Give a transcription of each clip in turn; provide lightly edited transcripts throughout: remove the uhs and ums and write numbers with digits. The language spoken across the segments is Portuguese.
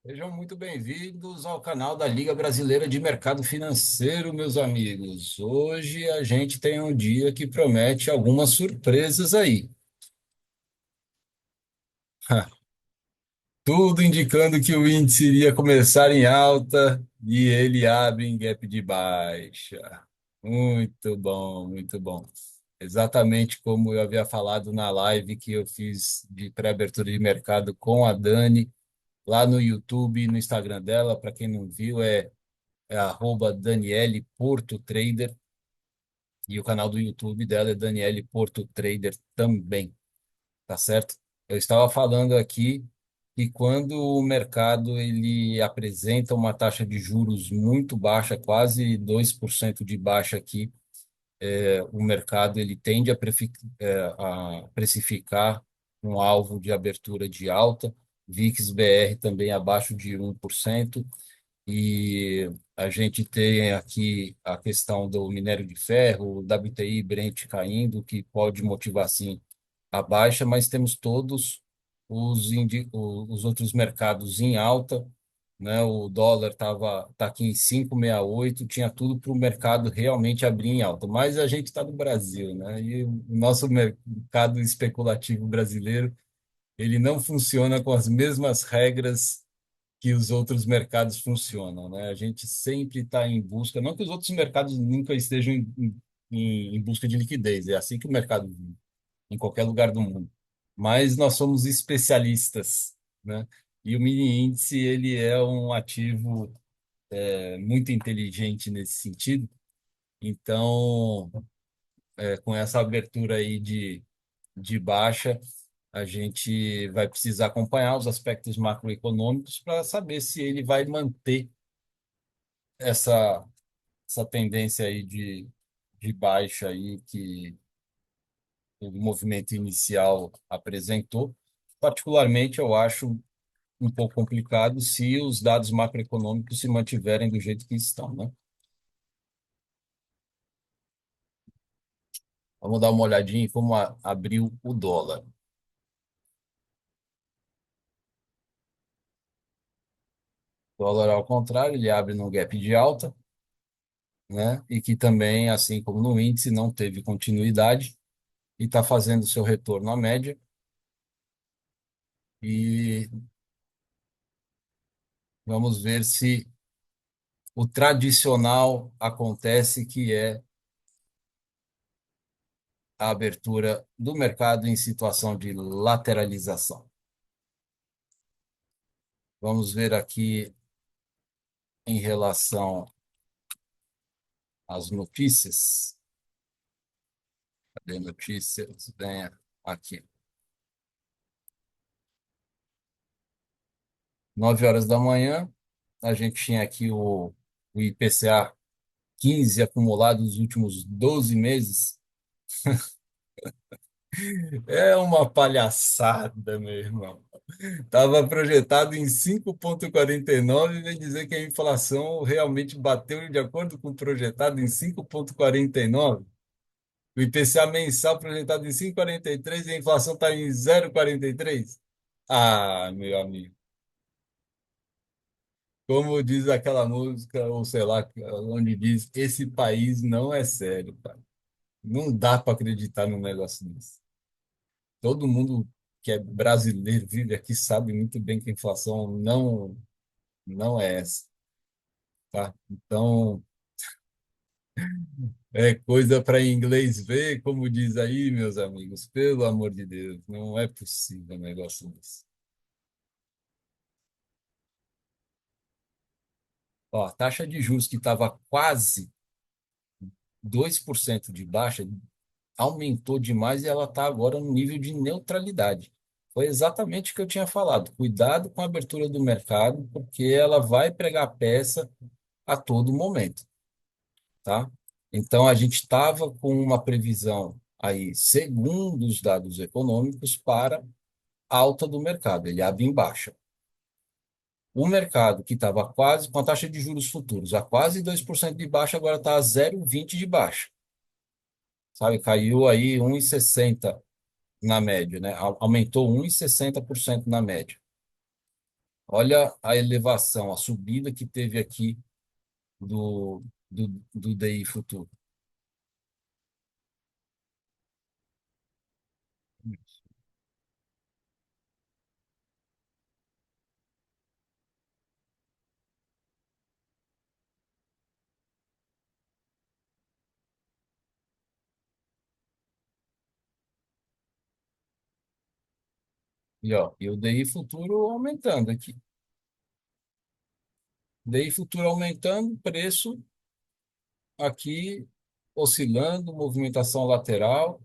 Sejam muito bem-vindos ao canal da Liga Brasileira de Mercado Financeiro, meus amigos. Hoje a gente tem um dia que promete algumas surpresas aí. Tudo indicando que o índice iria começar em alta e ele abre em gap de baixa. Muito bom, muito bom. Exatamente como eu havia falado na live que eu fiz de pré-abertura de mercado com a Dani, lá no YouTube e no Instagram dela. Para quem não viu, é arroba Daniele Porto Trader, e o canal do YouTube dela é Daniele Porto Trader também, tá certo? Eu estava falando aqui que quando o mercado ele apresenta uma taxa de juros muito baixa, quase 2% de baixa aqui, o mercado ele tende a precificar um alvo de abertura de alta, VIX-BR também abaixo de 1%. E a gente tem aqui a questão do minério de ferro, o WTI Brent caindo, que pode motivar, sim, a baixa, mas temos todos os outros mercados em alta, né? O dólar tá aqui em 5,68, tinha tudo para o mercado realmente abrir em alta, mas a gente está no Brasil, né? E o nosso mercado especulativo brasileiro, ele não funciona com as mesmas regras que os outros mercados funcionam, né? A gente sempre está em busca, não que os outros mercados nunca estejam em busca de liquidez, é assim que o mercado vive, em qualquer lugar do mundo. Mas nós somos especialistas, né? E o mini índice, ele é um ativo muito inteligente nesse sentido. Então, com essa abertura aí de baixa, a gente vai precisar acompanhar os aspectos macroeconômicos para saber se ele vai manter essa, essa tendência aí de baixa aí que o movimento inicial apresentou. Particularmente, eu acho um pouco complicado se os dados macroeconômicos se mantiverem do jeito que estão, né? Vamos dar uma olhadinha em como abriu o dólar. O dólar, ao contrário, ele abre num gap de alta, né? E que também, assim como no índice, não teve continuidade e está fazendo seu retorno à média. E vamos ver se o tradicional acontece, que é a abertura do mercado em situação de lateralização. Vamos ver aqui em relação às notícias. Cadê notícias? Vem aqui. 9 horas da manhã, a gente tinha aqui o IPCA 15 acumulado nos últimos 12 meses. É uma palhaçada, meu irmão. Estava projetado em 5,49 e vem dizer que a inflação realmente bateu de acordo com o projetado em 5,49. O IPCA mensal projetado em 5,43 e a inflação está em 0,43. Ah, meu amigo, como diz aquela música, ou sei lá, onde diz, esse país não é sério, cara. Não dá para acreditar num negócio desse. Todo mundo que é brasileiro, vive aqui, sabe muito bem que a inflação não é essa, tá? Então, é coisa para inglês ver, como diz aí, meus amigos. Pelo amor de Deus, não é possível um negócio desse. Ó, a taxa de juros que estava quase 2% de baixa aumentou demais e ela está agora no nível de neutralidade. Foi exatamente o que eu tinha falado. Cuidado com a abertura do mercado, porque ela vai pregar peça a todo momento, tá? Então, a gente estava com uma previsão aí, segundo os dados econômicos, para alta do mercado. Ele abre em baixa. O mercado, que estava quase com a taxa de juros futuros a quase 2% de baixa, agora está a 0,20 de baixa. Sabe? Caiu aí 1,60 na média, né? Aumentou 1,60% na média. Olha a elevação, a subida que teve aqui do DI futuro. E o DI futuro aumentando aqui. DI futuro aumentando, preço aqui oscilando, movimentação lateral.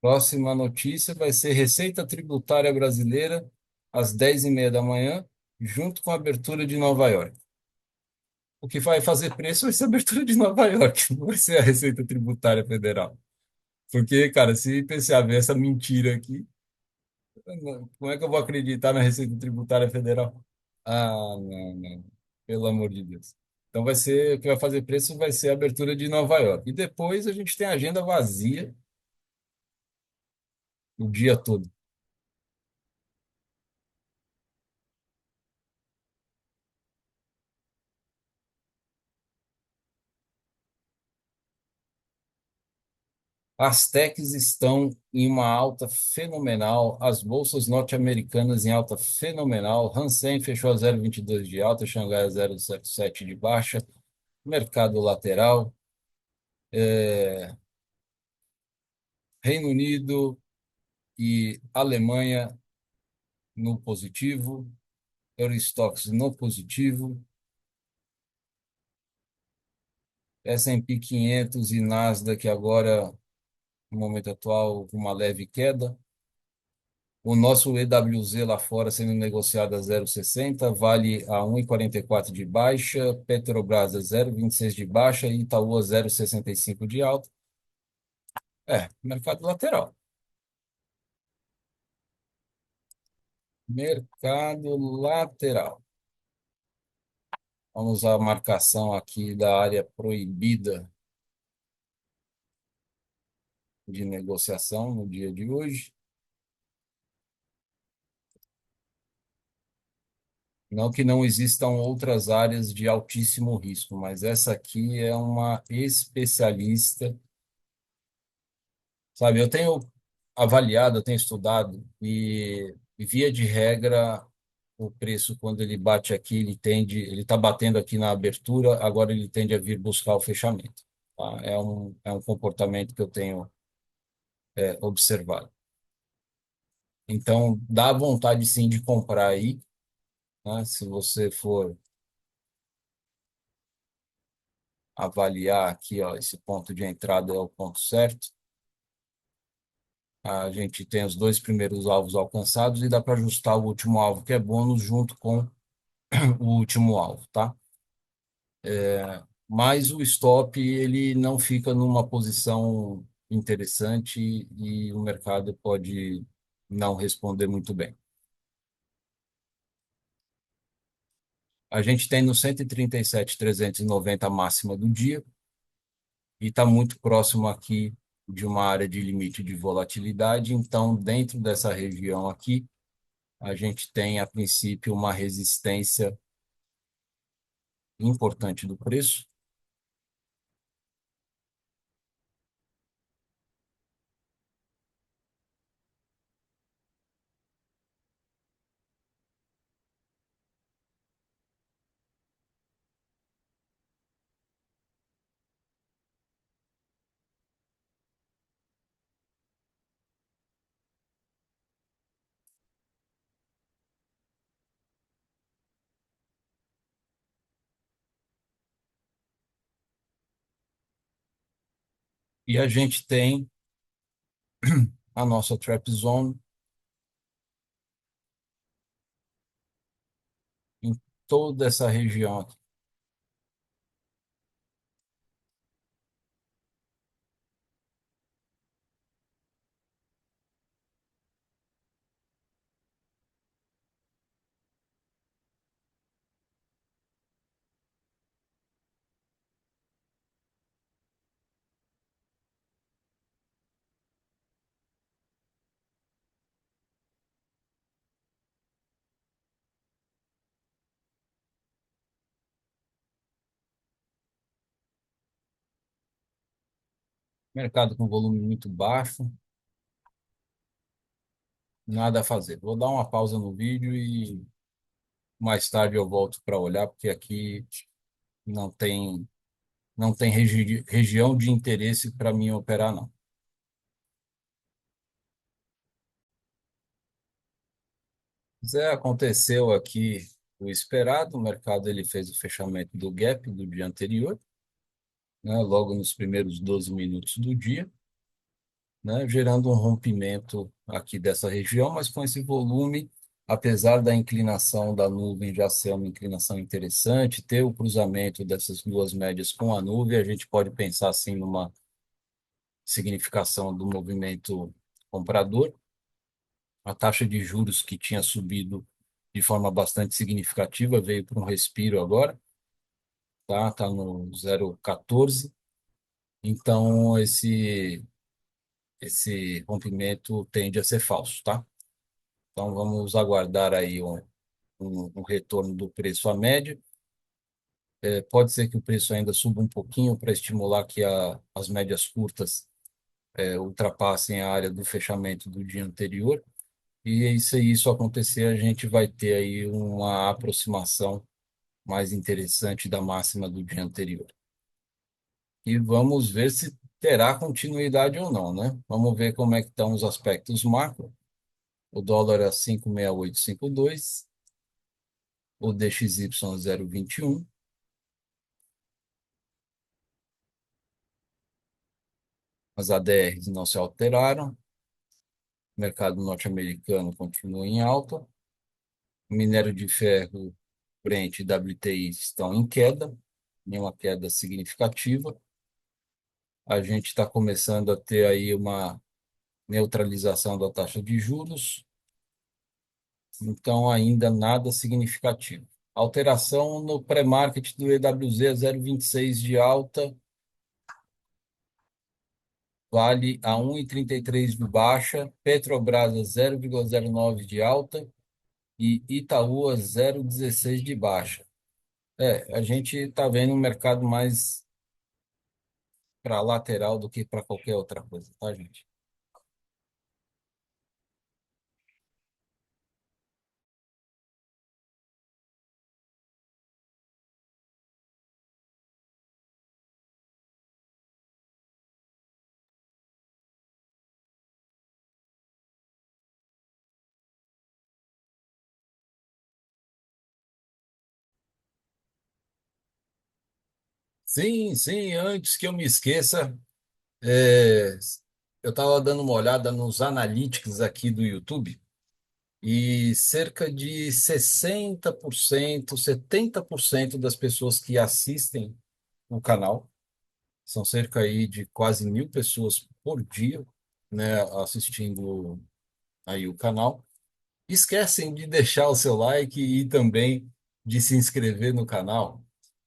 Próxima notícia vai ser Receita Tributária Brasileira, às 10h30 da manhã, junto com a abertura de Nova York. O que vai fazer preço vai ser a abertura de Nova York, não vai ser a Receita Tributária Federal. Porque, cara, se PCA ver essa mentira aqui, como é que eu vou acreditar na Receita Tributária Federal? Ah, não, não. Pelo amor de Deus. Então vai ser, o que vai fazer preço vai ser a abertura de Nova York. E depois a gente tem a agenda vazia o dia todo. As techs estão em uma alta fenomenal, as bolsas norte-americanas em alta fenomenal. Hang Seng fechou a 0,22 de alta, Xangai a 0,77 de baixa. Mercado lateral, Reino Unido e Alemanha no positivo, Eurostoxx no positivo, S&P 500 e Nasdaq agora, no momento atual, com uma leve queda. O nosso EWZ lá fora sendo negociado a 0,60, Vale a 1,44 de baixa, Petrobras a 0,26 de baixa e Itaú a 0,65 de alta. Mercado lateral. Mercado lateral. Vamos à marcação aqui da área proibida de negociação no dia de hoje. Não que não existam outras áreas de altíssimo risco, mas essa aqui é uma especialista. Sabe, eu tenho avaliado, eu tenho estudado e via de regra o preço quando ele bate aqui, ele está batendo aqui na abertura, agora ele tende a vir buscar o fechamento. Tá? É um comportamento que eu tenho observado. Então, dá vontade sim de comprar aí, né? Se você for avaliar aqui, ó, esse ponto de entrada é o ponto certo. A gente tem os dois primeiros alvos alcançados e dá para ajustar o último alvo, que é bônus, junto com o último alvo, tá? Mas o stop, ele não fica numa posição interessante e o mercado pode não responder muito bem. A gente tem no 137.390 a máxima do dia e está muito próximo aqui de uma área de limite de volatilidade. Então, dentro dessa região aqui, a gente tem, a princípio, uma resistência importante do preço. E a gente tem a nossa trap zone em toda essa região aqui. Mercado com volume muito baixo, nada a fazer. Vou dar uma pausa no vídeo e mais tarde eu volto para olhar, porque aqui não tem, não tem região de interesse para mim operar, não. Zé, aconteceu aqui o esperado, o mercado ele fez o fechamento do gap do dia anterior, né, logo nos primeiros 12 minutos do dia, né, gerando um rompimento aqui dessa região, mas com esse volume, apesar da inclinação da nuvem já ser uma inclinação interessante, ter o cruzamento dessas duas médias com a nuvem, a gente pode pensar assim numa significação do movimento comprador. A taxa de juros que tinha subido de forma bastante significativa veio para um respiro agora, tá? Tá no 0,14. Então esse rompimento tende a ser falso, tá? Então vamos aguardar aí um retorno do preço à média. Pode ser que o preço ainda suba um pouquinho para estimular que as médias curtas ultrapassem a área do fechamento do dia anterior. E se isso acontecer, a gente vai ter aí uma aproximação mais interessante da máxima do dia anterior. E vamos ver se terá continuidade ou não, né? Vamos ver como é que estão os aspectos macro. O dólar a 5,6852, o DXY 0,21, as ADRs não se alteraram, o mercado norte-americano continua em alta, o minério de ferro Brent e WTI estão em queda, nenhuma queda significativa. A gente está começando a ter aí uma neutralização da taxa de juros, então ainda nada significativo. Alteração no pré-market do EWZ a 0,26 de alta, Vale a 1,33 de baixa, Petrobras a 0,09 de alta e Itaú a 0,16 de baixa. A gente está vendo um mercado mais para lateral do que para qualquer outra coisa, tá, gente? Sim, sim, antes que eu me esqueça, é, eu estava dando uma olhada nos analytics aqui do YouTube e cerca de 60%, 70% das pessoas que assistem o canal, são cerca aí de quase 1.000 pessoas por dia, né, assistindo aí o canal, esquecem de deixar o seu like e também de se inscrever no canal.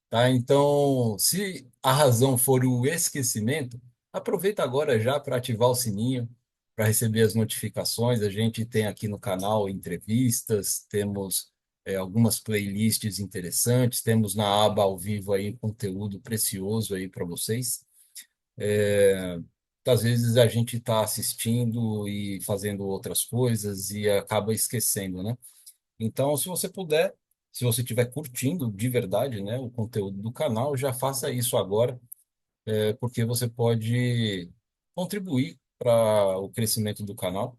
Tá? Então, se a razão for o esquecimento, aproveita agora já para ativar o sininho, para receber as notificações. A gente tem aqui no canal entrevistas, temos algumas playlists interessantes, temos na aba ao vivo aí conteúdo precioso aí para vocês. É, às vezes a gente está assistindo e fazendo outras coisas e acaba esquecendo, né? Então, se você puder, se você estiver curtindo de verdade, né, o conteúdo do canal, já faça isso agora, porque você pode contribuir para o crescimento do canal,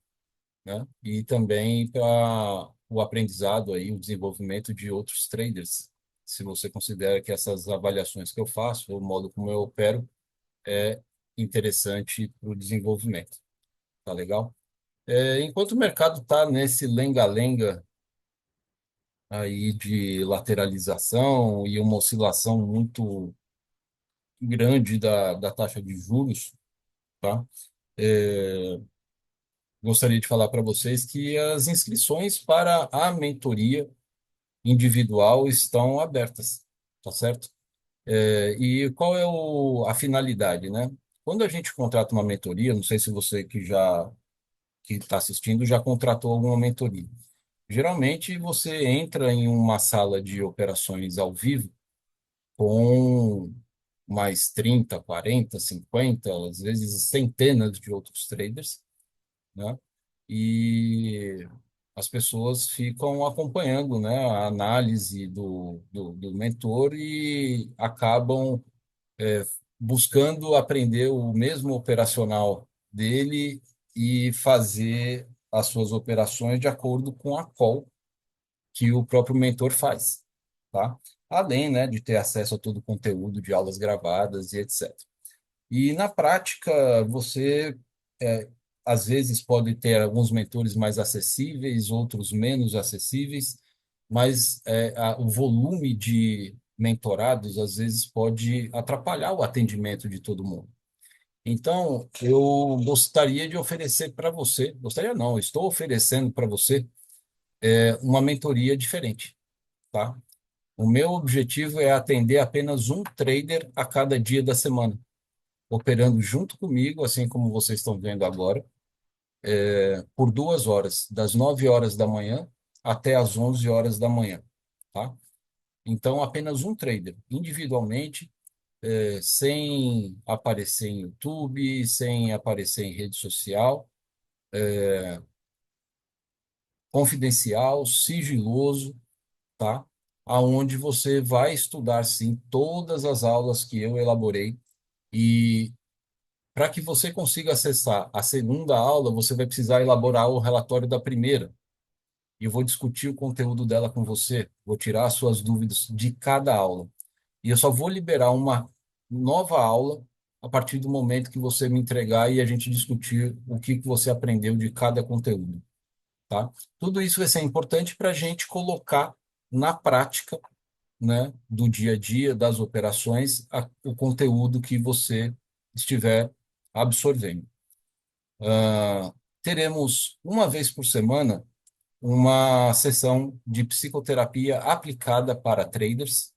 né, e também para o aprendizado aí, o desenvolvimento de outros traders. Se você considera que essas avaliações que eu faço, o modo como eu opero, é interessante para o desenvolvimento. Tá legal? Enquanto o mercado está nesse lenga-lenga aí de lateralização e uma oscilação muito grande da taxa de juros, tá? É, Gostaria de falar para vocês que as inscrições para a mentoria individual estão abertas, tá certo? E qual é a finalidade, né? Quando a gente contrata uma mentoria, não sei se você que está assistindo já contratou alguma mentoria. Geralmente você entra em uma sala de operações ao vivo com mais 30, 40, 50, às vezes centenas de outros traders, né? E as pessoas ficam acompanhando, né, a análise do mentor e acabam buscando aprender o mesmo operacional dele e fazer as suas operações de acordo com a call que o próprio mentor faz, tá? Além, né, de ter acesso a todo o conteúdo de aulas gravadas e etc. E na prática, você às vezes pode ter alguns mentores mais acessíveis, outros menos acessíveis, mas o volume de mentorados às vezes pode atrapalhar o atendimento de todo mundo. Então, eu gostaria de oferecer para você, gostaria não, estou oferecendo para você uma mentoria diferente, tá? O meu objetivo é atender apenas um trader a cada dia da semana, operando junto comigo, assim como vocês estão vendo agora, por 2 horas, das 9 horas da manhã até as 11 horas da manhã, tá? Então, apenas um trader, individualmente, sem aparecer em YouTube, sem aparecer em rede social, confidencial, sigiloso, tá? Aonde você vai estudar, sim, todas as aulas que eu elaborei e para que você consiga acessar a segunda aula, você vai precisar elaborar o relatório da primeira. E eu vou discutir o conteúdo dela com você, vou tirar as suas dúvidas de cada aula. E eu só vou liberar uma nova aula a partir do momento que você me entregar e a gente discutir o que que você aprendeu de cada conteúdo, tá? Tudo isso vai ser importante para a gente colocar na prática, né, do dia a dia, das operações, o conteúdo que você estiver absorvendo. Ah, teremos uma vez por semana uma sessão de psicoterapia aplicada para traders,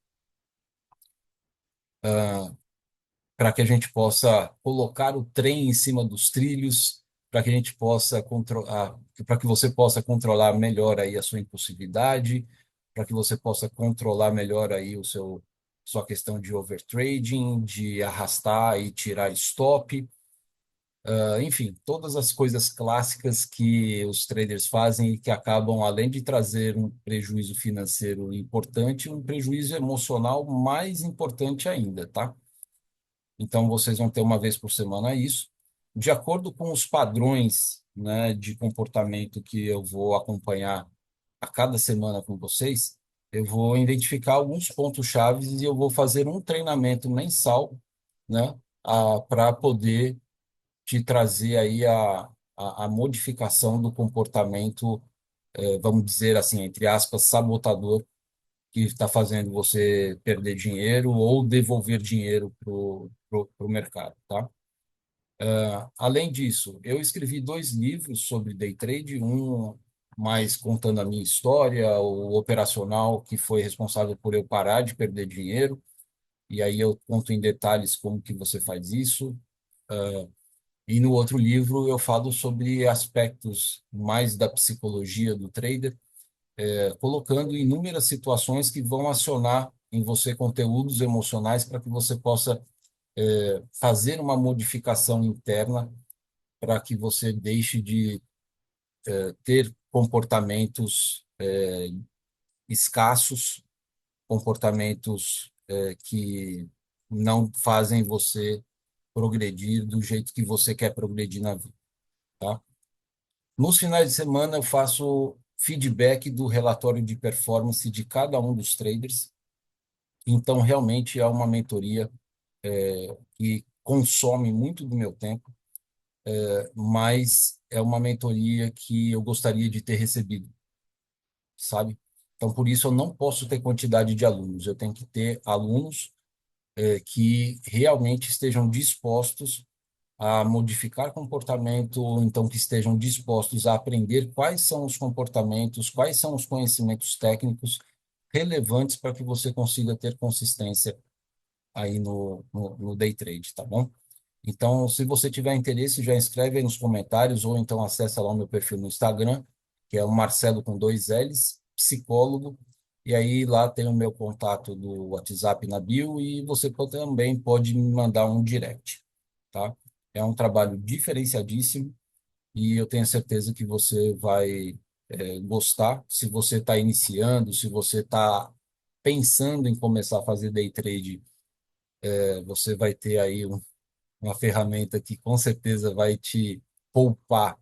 para que a gente possa colocar o trem em cima dos trilhos, para que a gente possa controlar, para que você possa controlar melhor aí a sua impulsividade, para que você possa controlar melhor aí o seu sua questão de overtrading, de arrastar e tirar stop. Enfim, todas as coisas clássicas que os traders fazem e que acabam, além de trazer um prejuízo financeiro importante, um prejuízo emocional mais importante ainda, tá? Então, vocês vão ter uma vez por semana isso. De acordo com os padrões, né, de comportamento que eu vou acompanhar a cada semana com vocês, eu vou identificar alguns pontos chaves e eu vou fazer um treinamento mensal, né, para poder te trazer aí a modificação do comportamento, vamos dizer assim, entre aspas, sabotador, que está fazendo você perder dinheiro ou devolver dinheiro pro mercado, tá? Além disso, eu escrevi 2 livros sobre day trade, um mais contando a minha história, o operacional que foi responsável por eu parar de perder dinheiro, e aí eu conto em detalhes como que você faz isso. E no outro livro eu falo sobre aspectos mais da psicologia do trader, colocando inúmeras situações que vão acionar em você conteúdos emocionais para que você possa fazer uma modificação interna para que você deixe de ter comportamentos escassos, comportamentos que não fazem você progredir do jeito que você quer progredir na vida, tá? Nos finais de semana, eu faço feedback do relatório de performance de cada um dos traders. Então, realmente é uma mentoria que consome muito do meu tempo, mas é uma mentoria que eu gostaria de ter recebido, sabe? Então, por isso, eu não posso ter quantidade de alunos. Eu tenho que ter alunos que realmente estejam dispostos a modificar comportamento, ou então que estejam dispostos a aprender quais são os comportamentos, quais são os conhecimentos técnicos relevantes para que você consiga ter consistência aí no day trade, tá bom? Então, se você tiver interesse, já escreve aí nos comentários ou então acessa lá o meu perfil no Instagram, que é o Marcelo com 2 L's, psicólogo, E aí lá tem o meu contato do WhatsApp na bio e você também pode me mandar um direct, tá? É um trabalho diferenciadíssimo e eu tenho certeza que você vai gostar. Se você está iniciando, se você está pensando em começar a fazer day trade, você vai ter aí uma ferramenta que com certeza vai te poupar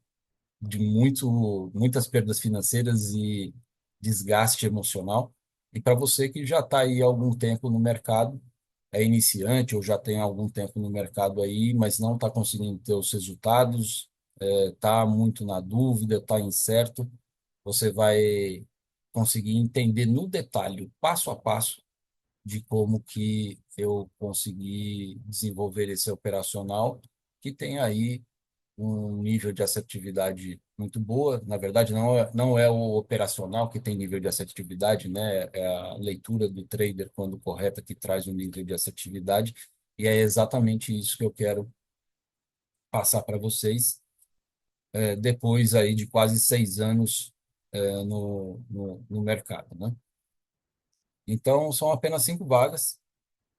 de muitas perdas financeiras e desgaste emocional. E para você que já está aí há algum tempo no mercado, é iniciante ou já tem algum tempo no mercado aí, mas não está conseguindo ter os resultados, está muito na dúvida, está incerto, você vai conseguir entender no detalhe, passo a passo, de como que eu consegui desenvolver esse operacional, que tem aí um nível de assertividade muito boa. Na verdade, não é o operacional que tem nível de assertividade, né? É a leitura do trader quando correta que traz um nível de assertividade. E é exatamente isso que eu quero passar para vocês, depois aí de quase 6 anos, no mercado, né? Então, são apenas 5 vagas,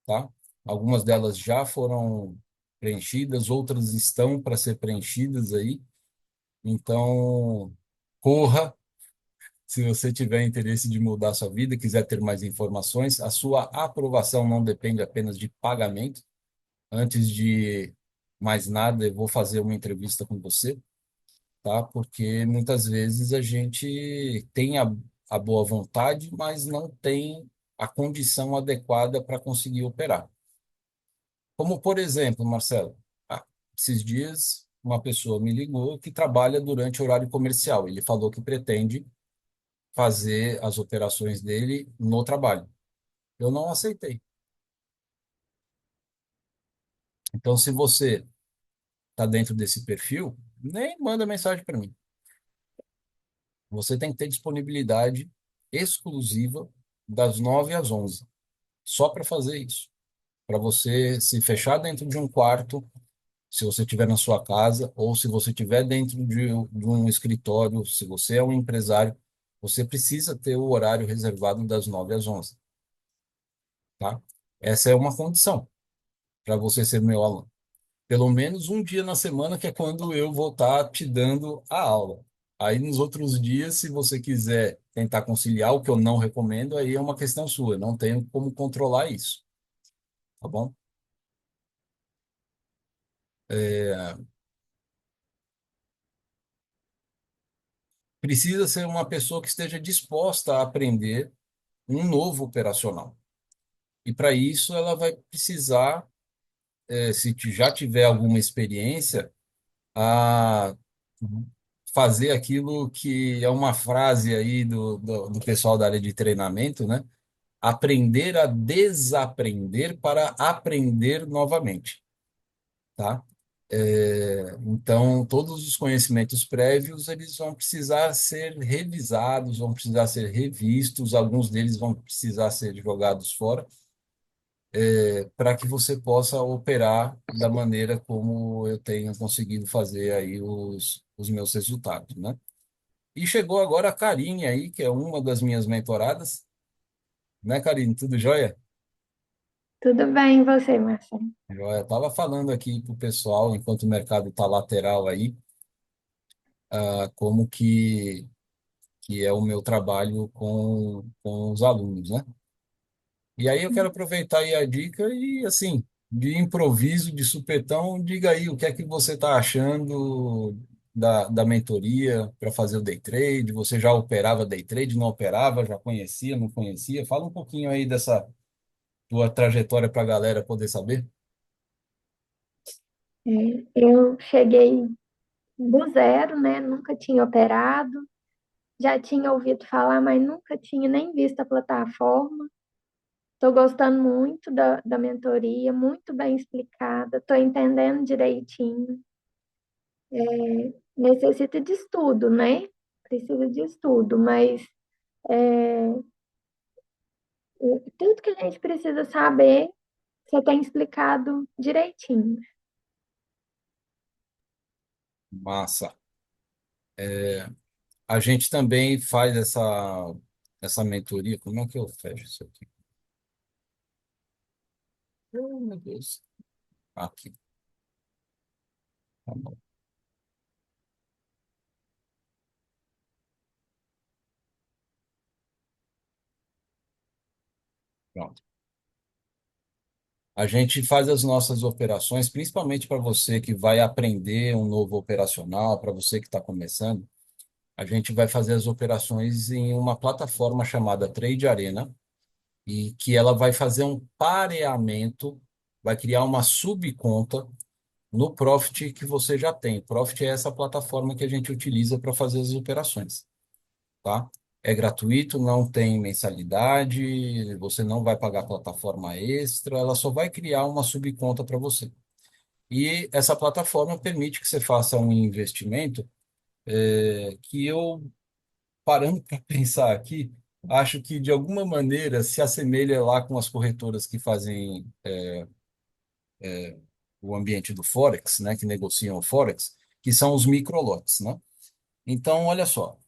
tá? Algumas delas já foram preenchidas, outras estão para ser preenchidas aí. Então, corra. Se você tiver interesse de mudar sua vida, quiser ter mais informações, a sua aprovação não depende apenas de pagamento. Antes de mais nada, eu vou fazer uma entrevista com você, tá? Porque muitas vezes a gente tem a boa vontade, mas não tem a condição adequada para conseguir operar. Como, por exemplo, Marcelo, ah, esses dias uma pessoa me ligou que trabalha durante o horário comercial. Ele falou que pretende fazer as operações dele no trabalho. Eu não aceitei. Então, se você está dentro desse perfil, nem manda mensagem para mim. Você tem que ter disponibilidade exclusiva das 9 às 11, só para fazer isso. Para você se fechar dentro de um quarto, se você estiver na sua casa, ou se você estiver dentro de um escritório, se você é um empresário, você precisa ter o horário reservado das 9 às 11, tá? Essa é uma condição para você ser meu aluno. Pelo menos um dia na semana, que é quando eu vou estar te dando a aula. Aí nos outros dias, se você quiser tentar conciliar, o que eu não recomendo, aí é uma questão sua, eu não tenho como controlar isso, tá bom? É, precisa ser uma pessoa que esteja disposta a aprender um novo operacional. E para isso ela vai precisar, se já tiver alguma experiência, a fazer aquilo que é uma frase aí do pessoal da área de treinamento, né? Aprender a desaprender para aprender novamente, tá? Então, todos os conhecimentos prévios, eles vão precisar ser revisados, vão precisar ser revistos, alguns deles vão precisar ser jogados fora, para que você possa operar da maneira como eu tenho conseguido fazer aí os meus resultados, né? E chegou agora a Karine aí, que é uma das minhas mentoradas, né, Karine? Tudo jóia? Tudo bem, e você, Marcelo? Jóia. Estava falando aqui para o pessoal, enquanto o mercado está lateral aí, como que é o meu trabalho com os alunos, né? E aí eu quero aproveitar aí a dica e, assim, de improviso, de supetão, diga aí o que é que você está achando da mentoria para fazer o day trade. Você já operava day trade, não operava, já conhecia, não conhecia? Fala um pouquinho aí dessa tua trajetória para a galera poder saber. Eu cheguei do zero, né? Nunca tinha operado, já tinha ouvido falar, mas nunca tinha nem visto a plataforma. Estou gostando muito da mentoria, muito bem explicada, estou entendendo direitinho. Necessita de estudo, né? Precisa de estudo, mas é, tudo que a gente precisa saber, você tem explicado direitinho. Massa. A gente também faz essa mentoria, como é que eu fecho isso aqui? Oh, meu Deus. Aqui, tá bom. Pronto. A gente faz as nossas operações, principalmente para você que vai aprender um novo operacional, para você que está começando, a gente vai fazer as operações em uma plataforma chamada Trade Arena, e que ela vai fazer um pareamento, vai criar uma subconta no Profit que você já tem. Profit é essa plataforma que a gente utiliza para fazer as operações, tá? É gratuito, não tem mensalidade, você não vai pagar plataforma extra, ela só vai criar uma subconta para você. E essa plataforma permite que você faça um investimento que eu, parando para pensar aqui, acho que de alguma maneira se assemelha lá com as corretoras que fazem o ambiente do Forex, né, que negociam o Forex, que são os microlotes, né? Então, olha só,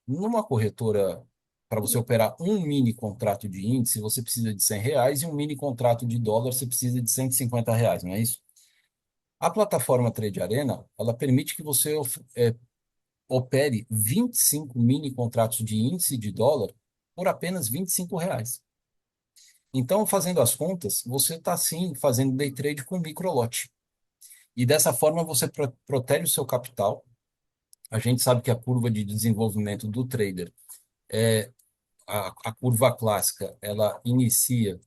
numa corretora, para você operar um mini contrato de índice, você precisa de R$ 100 e um mini contrato de dólar você precisa de R$ 150, não é isso? A plataforma Trade Arena, ela permite que você opere 25 mini contratos de índice de dólar por apenas R$ 25. Então, fazendo as contas, você está sim fazendo day trade com microlote. E dessa forma você protege o seu capital. A gente sabe que a curva de desenvolvimento do trader é a curva clássica, ela inicia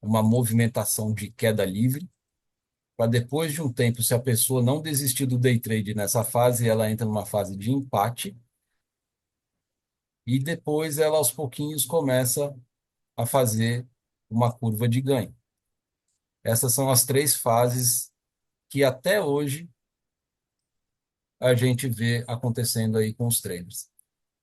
uma movimentação de queda livre, para depois de um tempo, se a pessoa não desistir do day trade nessa fase, ela entra numa fase de empate e depois ela aos pouquinhos começa a fazer uma curva de ganho. Essas são as três fases que até hoje a gente vê acontecendo aí com os traders.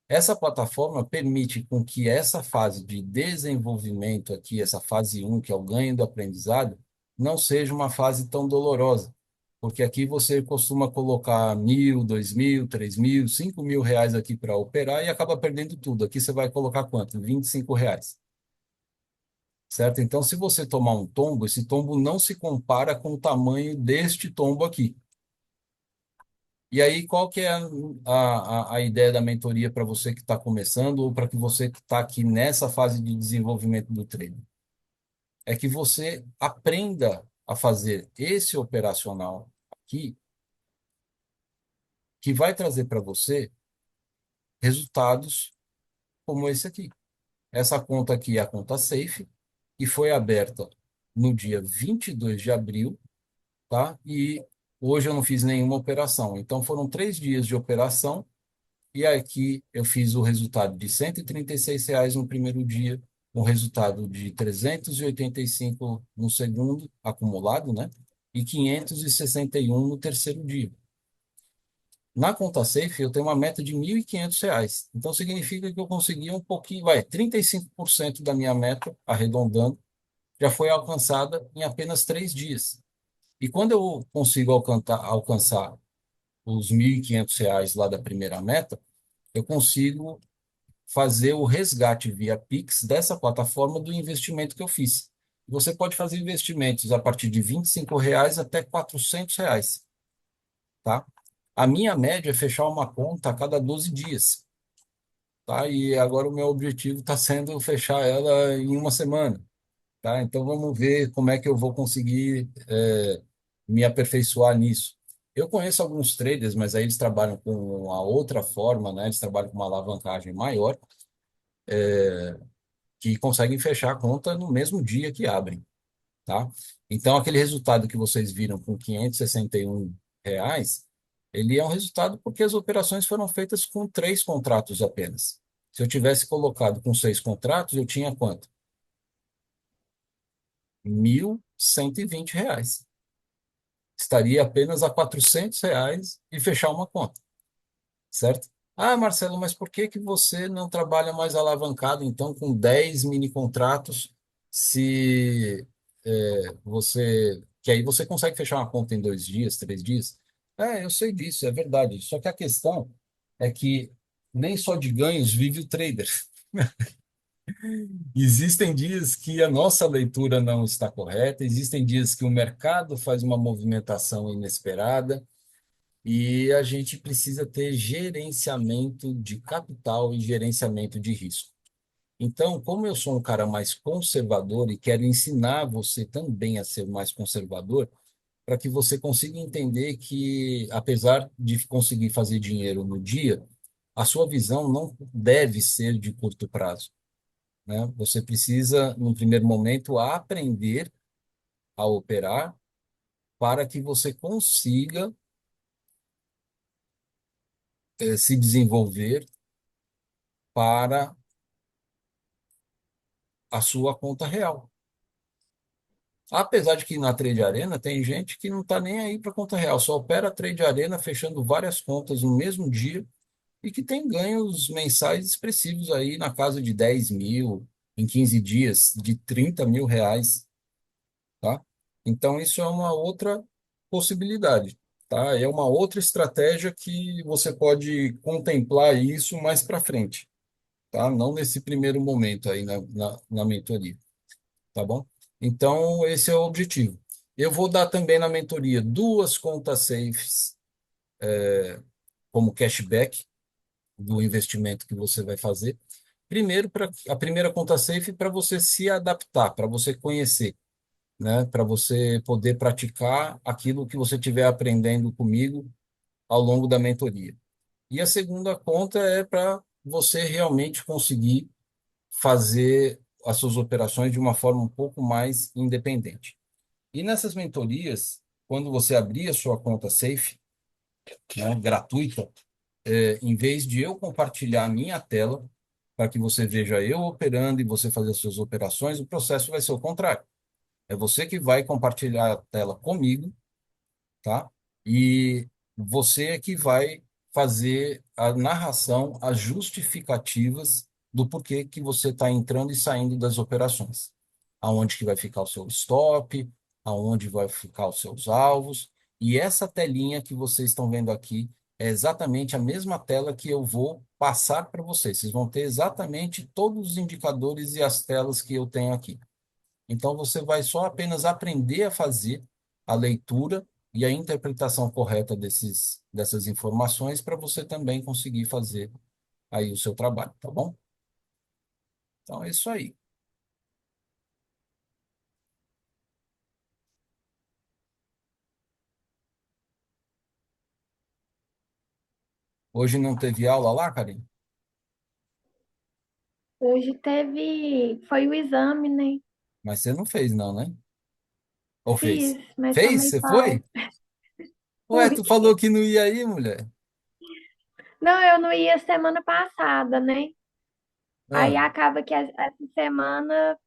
Essa plataforma permite com que essa fase de desenvolvimento aqui, essa fase um que é o ganho do aprendizado, não seja uma fase tão dolorosa, porque aqui você costuma colocar 1.000, 2.000, 3.000, R$ 5.000 aqui para operar e acaba perdendo tudo. Aqui você vai colocar quanto? R$ 25, certo? Então, se você tomar um tombo, esse tombo não se compara com o tamanho deste tombo aqui. E aí, qual que é a ideia da mentoria para você que está começando ou para que você que está aqui nessa fase de desenvolvimento do treino? É que você aprenda a fazer esse operacional aqui, que vai trazer para você resultados como esse aqui. Essa conta aqui é a conta Safe, e foi aberta no dia 22 de abril, tá? E hoje eu não fiz nenhuma operação. Então, foram 3 dias de operação. E aqui eu fiz o resultado de R$ 136 no primeiro dia, um resultado de 385 no segundo, acumulado, né? E 561 no terceiro dia. Na conta Safe, eu tenho uma meta de R$ 1.500. Então, significa que eu consegui um pouquinho, 35% da minha meta, arredondando, já foi alcançada em apenas 3 dias. E quando eu consigo alcançar os R$ 1.500 lá da primeira meta, eu consigo fazer o resgate via Pix dessa plataforma do investimento que eu fiz. Você pode fazer investimentos a partir de R$ 25 até R$ 400, tá? A minha média é fechar uma conta a cada 12 dias, tá? E agora o meu objetivo está sendo fechar ela em uma semana, tá? Então vamos ver como é que eu vou conseguir me aperfeiçoar nisso. Eu conheço alguns traders, mas aí eles trabalham com uma outra forma, né? Eles trabalham com uma alavancagem maior, que conseguem fechar a conta no mesmo dia que abrem, tá? Então, aquele resultado que vocês viram com R$ 561, ele é um resultado porque as operações foram feitas com 3 contratos apenas. Se eu tivesse colocado com 6 contratos, eu tinha quanto? R$ 1.120. Estaria apenas a R$ 400 e fechar uma conta, certo? Ah, Marcelo, mas por que que você não trabalha mais alavancado, então, com 10 mini contratos, se que aí você consegue fechar uma conta em 2 dias, 3 dias? Eu sei disso, é verdade. Só que a questão é que nem só de ganhos vive o trader. Existem dias que a nossa leitura não está correta, existem dias que o mercado faz uma movimentação inesperada e a gente precisa ter gerenciamento de capital e gerenciamento de risco. Então, como eu sou um cara mais conservador e quero ensinar você também a ser mais conservador, para que você consiga entender que, apesar de conseguir fazer dinheiro no dia, a sua visão não deve ser de curto prazo, né? Você precisa, num primeiro momento, aprender a operar para que você consiga, se desenvolver para a sua conta real. Apesar de que na Trade Arena tem gente que não está nem aí para conta real, só opera a Trade Arena fechando várias contas no mesmo dia e que tem ganhos mensais expressivos aí na casa de 10 mil em 15 dias, de 30 mil reais, tá? Então isso é uma outra possibilidade, tá? É uma outra estratégia que você pode contemplar isso mais para frente, tá? Não nesse primeiro momento aí na mentoria, tá bom? Então esse é o objetivo. Eu vou dar também na mentoria duas contas safes como cashback do investimento que você vai fazer. Primeiro, para a primeira conta safe para você se adaptar, para você conhecer, né? Para você poder praticar aquilo que você estiver aprendendo comigo ao longo da mentoria. E a segunda conta é para você realmente conseguir fazer as suas operações de uma forma um pouco mais independente. E nessas mentorias, quando você abrir a sua conta safe, né, gratuita, em vez de eu compartilhar a minha tela para que você veja eu operando e você fazer as suas operações, o processo vai ser o contrário. É você que vai compartilhar a tela comigo, tá? E você é que vai fazer a narração, as justificativas do porquê que você está entrando e saindo das operações. Aonde que vai ficar o seu stop, aonde vai ficar os seus alvos. E essa telinha que vocês estão vendo aqui é exatamente a mesma tela que eu vou passar para vocês. Vocês vão ter exatamente todos os indicadores e as telas que eu tenho aqui. Então, você vai só apenas aprender a fazer a leitura e a interpretação correta dessas informações para você também conseguir fazer aí o seu trabalho, tá bom? Então, é isso aí. Hoje não teve aula lá, Karine? Hoje foi o exame, né? Mas você não fez, não, né? Ou Fiz, fez? mas Fez? tomei Você pau. foi? Ué, Fui. tu falou que não ia aí, mulher. Não, eu não ia semana passada, né? Aí Ah, acaba que essa semana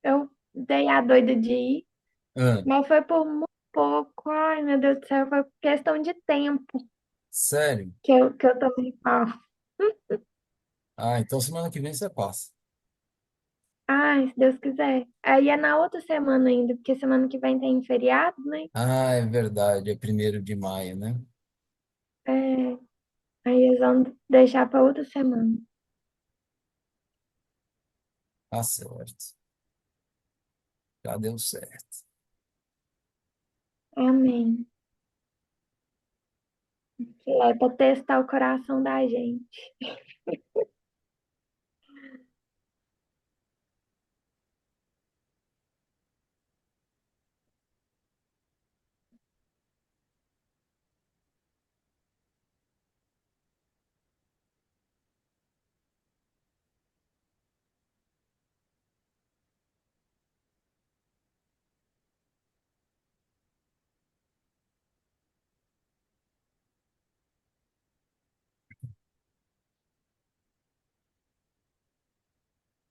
eu dei a doida de ir, ah, mas foi por muito pouco. Ai, meu Deus do céu, foi questão de tempo sério? que eu tomei pau. Ah, então semana que vem você passa. Ai, se Deus quiser. Aí é na outra semana ainda, porque semana que vem tem feriado, né? Ah, é verdade, é 1º de maio, né? É, aí eles vão deixar para outra semana. Tá certo. Já deu certo. Amém. É para testar o coração da gente.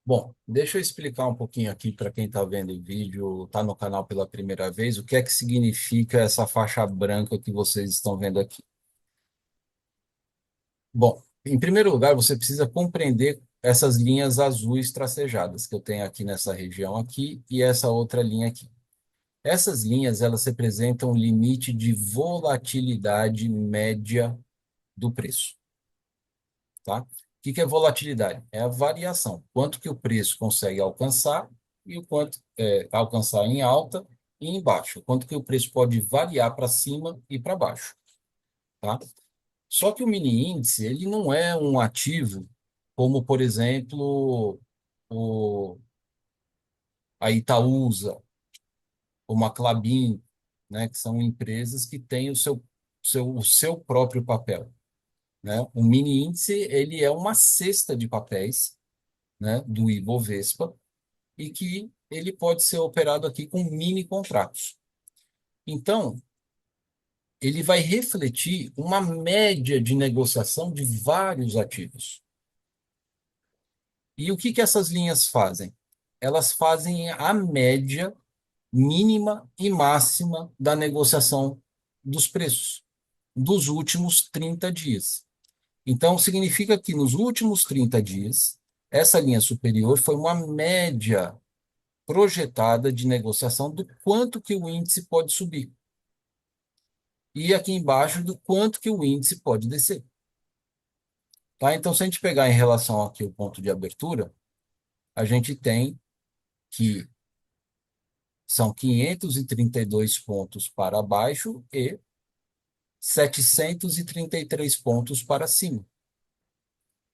Bom, deixa eu explicar um pouquinho aqui para quem está vendo o vídeo, está no canal pela primeira vez, o que é que significa essa faixa branca que vocês estão vendo aqui. Bom, em primeiro lugar, você precisa compreender essas linhas azuis tracejadas que eu tenho aqui nessa região aqui e essa outra linha aqui. Essas linhas, elas representam o limite de volatilidade média do preço, tá? que é volatilidade? É a variação. Quanto que o preço consegue alcançar e o quanto alcançar em alta e em baixo. Quanto que o preço pode variar para cima e para baixo, tá? Só que o mini índice, ele não é um ativo como, por exemplo, o, a Itaúsa, como a Klabin, né, que são empresas que têm o seu próprio papel, né? O mini índice, ele é uma cesta de papéis, né, do Ibovespa, e que ele pode ser operado aqui com mini contratos. Então, ele vai refletir uma média de negociação de vários ativos. E o que que essas linhas fazem? Elas fazem a média mínima e máxima da negociação dos preços dos últimos 30 dias. Então, significa que nos últimos 30 dias, essa linha superior foi uma média projetada de negociação do quanto que o índice pode subir. E aqui embaixo do quanto que o índice pode descer. Tá? Então, se a gente pegar em relação aqui o ponto de abertura, a gente tem que são 532 pontos para baixo e 733 pontos para cima.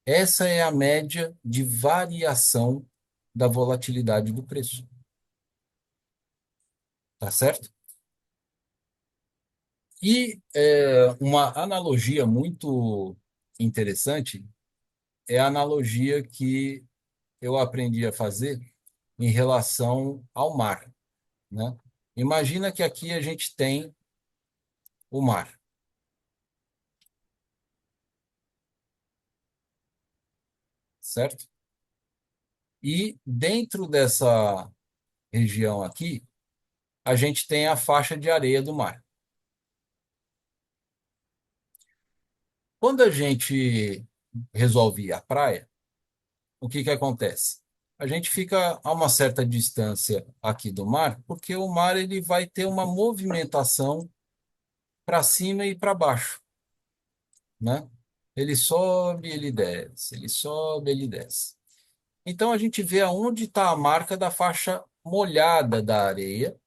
Essa é a média de variação da volatilidade do preço. Tá certo? E uma analogia muito interessante é a analogia que eu aprendi a fazer em relação ao mar, né? Imagina que aqui a gente tem o mar, certo? E dentro dessa região aqui, a gente tem a faixa de areia do mar. Quando a gente resolve ir à praia, o que que acontece? A gente fica a uma certa distância aqui do mar, porque o mar ele vai ter uma movimentação para cima e para baixo, né? Ele sobe, ele desce, ele sobe, ele desce. Então a gente vê aonde está a marca da faixa molhada da areia,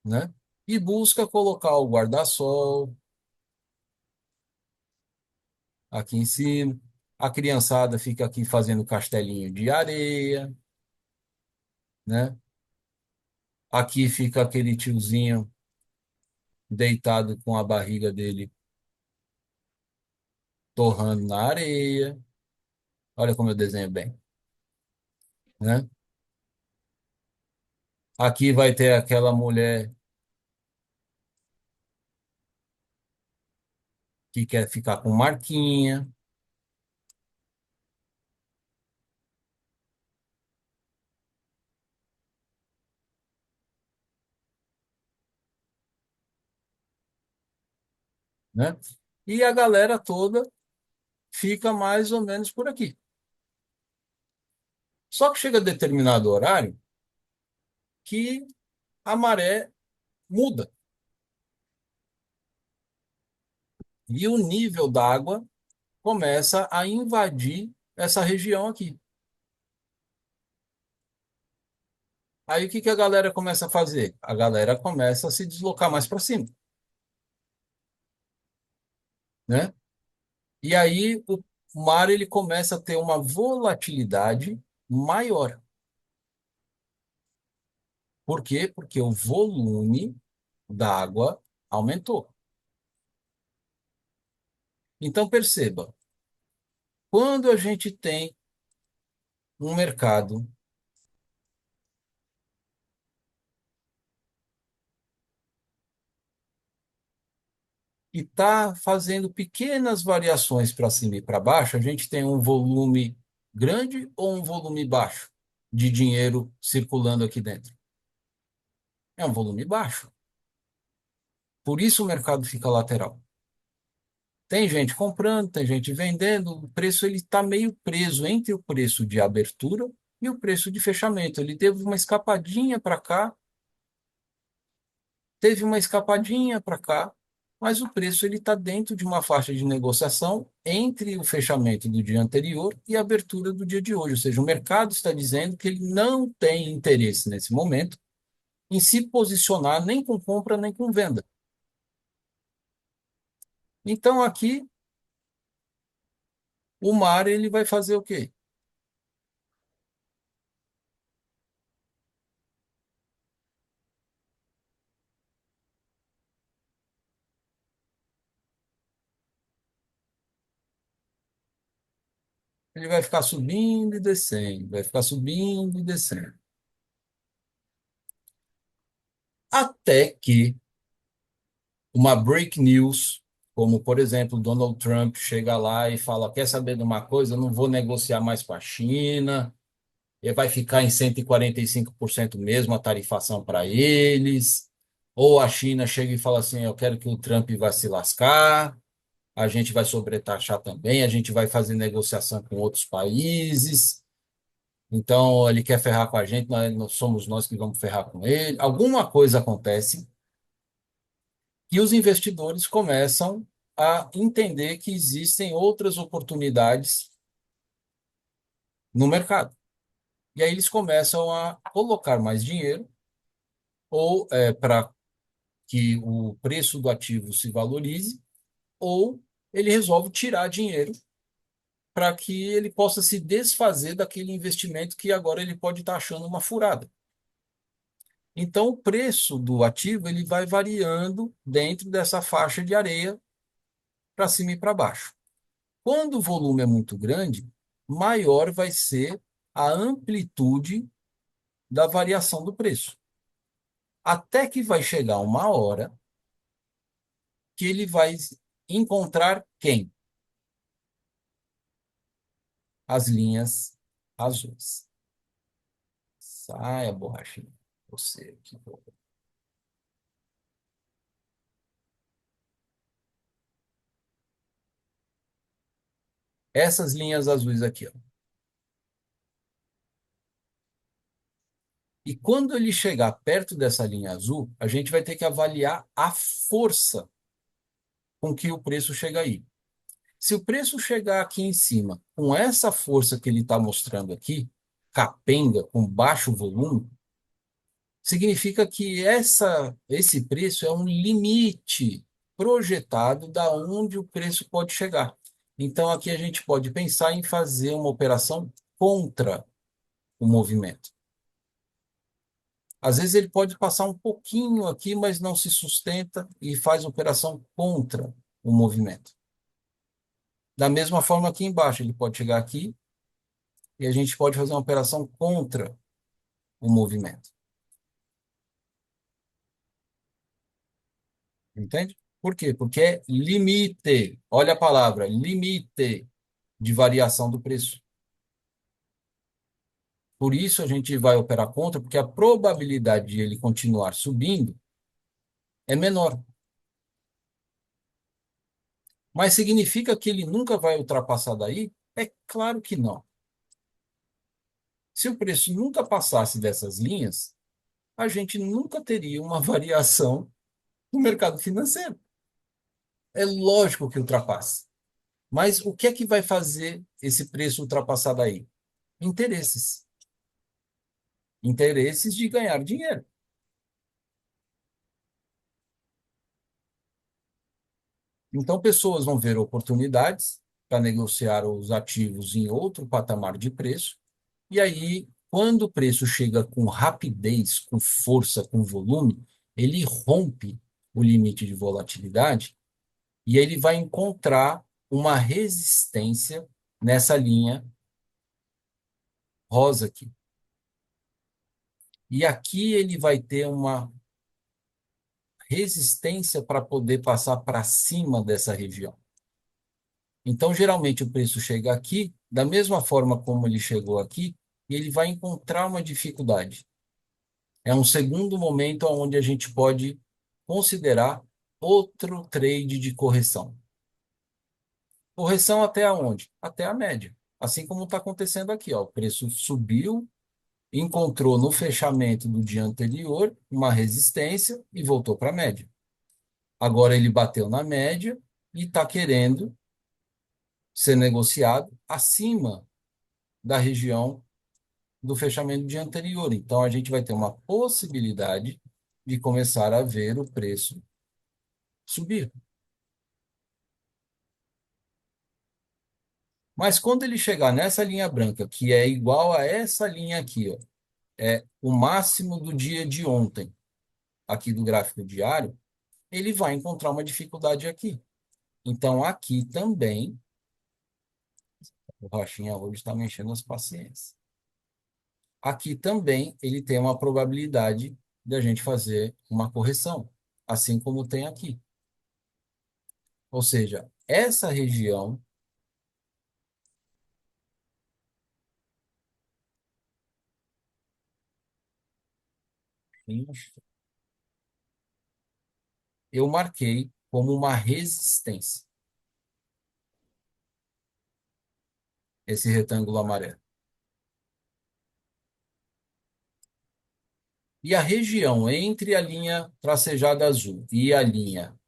né? E busca colocar o guarda-sol aqui em cima. A criançada fica aqui fazendo castelinho de areia, né? Aqui fica aquele tiozinho deitado com a barriga dele torrando na areia. Olha como eu desenho bem, né? Aqui vai ter aquela mulher que quer ficar com marquinha, né? E a galera toda fica mais ou menos por aqui. Só que chega determinado horário que a maré muda e o nível d'água começa a invadir essa região aqui. Aí o que que a galera começa a fazer? A galera começa a se deslocar mais para cima, né? E aí o mar ele começa a ter uma volatilidade maior. Por quê? Porque o volume d'água aumentou. Então perceba, quando a gente tem um mercado e está fazendo pequenas variações para cima e para baixo, a gente tem um volume grande ou um volume baixo de dinheiro circulando aqui dentro? É um volume baixo. Por isso o mercado fica lateral. Tem gente comprando, tem gente vendendo, o preço ele está meio preso entre o preço de abertura e o preço de fechamento. Ele teve uma escapadinha para cá, teve uma escapadinha para cá, mas o preço ele está dentro de uma faixa de negociação entre o fechamento do dia anterior e a abertura do dia de hoje. Ou seja, o mercado está dizendo que ele não tem interesse nesse momento em se posicionar nem com compra nem com venda. Então aqui o mar ele vai fazer o quê? Ele vai ficar subindo e descendo, vai ficar subindo e descendo. Até que uma break news, como por exemplo, Donald Trump chega lá e fala: quer saber de uma coisa? Eu não vou negociar mais com a China, e vai ficar em 145% mesmo a tarifação para eles. Ou a China chega e fala assim: eu quero que o Trump vá se lascar, a gente vai sobretaxar também, a gente vai fazer negociação com outros países. Então, ele quer ferrar com a gente, somos nós que vamos ferrar com ele. Alguma coisa acontece e os investidores começam a entender que existem outras oportunidades no mercado. E aí eles começam a colocar mais dinheiro ou para que o preço do ativo se valorize, ou ele resolve tirar dinheiro para que ele possa se desfazer daquele investimento que agora ele pode estar achando uma furada. Então, o preço do ativo ele vai variando dentro dessa faixa de areia para cima e para baixo. Quando o volume é muito grande, maior vai ser a amplitude da variação do preço. Até que vai chegar uma hora que ele vai encontrar quem? As linhas azuis. Sai a borrachinha. Você aqui. Essas linhas azuis aqui, ó. E quando ele chegar perto dessa linha azul, a gente vai ter que avaliar a força com que o preço chega aí. Se o preço chegar aqui em cima, com essa força que ele está mostrando aqui, capenga, com baixo volume, significa que esse preço é um limite projetado da onde o preço pode chegar. Então, aqui a gente pode pensar em fazer uma operação contra o movimento. Às vezes ele pode passar um pouquinho aqui, mas não se sustenta e faz operação contra o movimento. Da mesma forma aqui embaixo, ele pode chegar aqui e a gente pode fazer uma operação contra o movimento. Entende? Por quê? Porque é limite. Olha a palavra, limite de variação do preço. Por isso a gente vai operar contra, porque a probabilidade de ele continuar subindo é menor. Mas significa que ele nunca vai ultrapassar daí? É claro que não. Se o preço nunca passasse dessas linhas, a gente nunca teria uma variação no mercado financeiro. É lógico que ultrapassa. Mas o que é que vai fazer esse preço ultrapassar daí? Interesses. Interesses de ganhar dinheiro. Então, pessoas vão ver oportunidades para negociar os ativos em outro patamar de preço. E aí, quando o preço chega com rapidez, com força, com volume, ele rompe o limite de volatilidade e ele vai encontrar uma resistência nessa linha rosa aqui. E aqui ele vai ter uma resistência para poder passar para cima dessa região. Então, geralmente, o preço chega aqui, da mesma forma como ele chegou aqui, e ele vai encontrar uma dificuldade. É um segundo momento onde a gente pode considerar outro trade de correção. Correção até onde? Até a média. Assim como está acontecendo aqui, ó. O preço subiu, encontrou no fechamento do dia anterior uma resistência e voltou para a média. Agora ele bateu na média e está querendo ser negociado acima da região do fechamento do dia anterior. Então a gente vai ter uma possibilidade de começar a ver o preço subir. Mas quando ele chegar nessa linha branca, que é igual a essa linha aqui, ó, é o máximo do dia de ontem, aqui do gráfico diário, ele vai encontrar uma dificuldade aqui. Então aqui também, o Rochinha hoje está mexendo as paciências. Aqui também ele tem uma probabilidade de a gente fazer uma correção, assim como tem aqui. Ou seja, essa região, eu marquei como uma resistência, esse retângulo amarelo. E a região entre a linha tracejada azul e a linha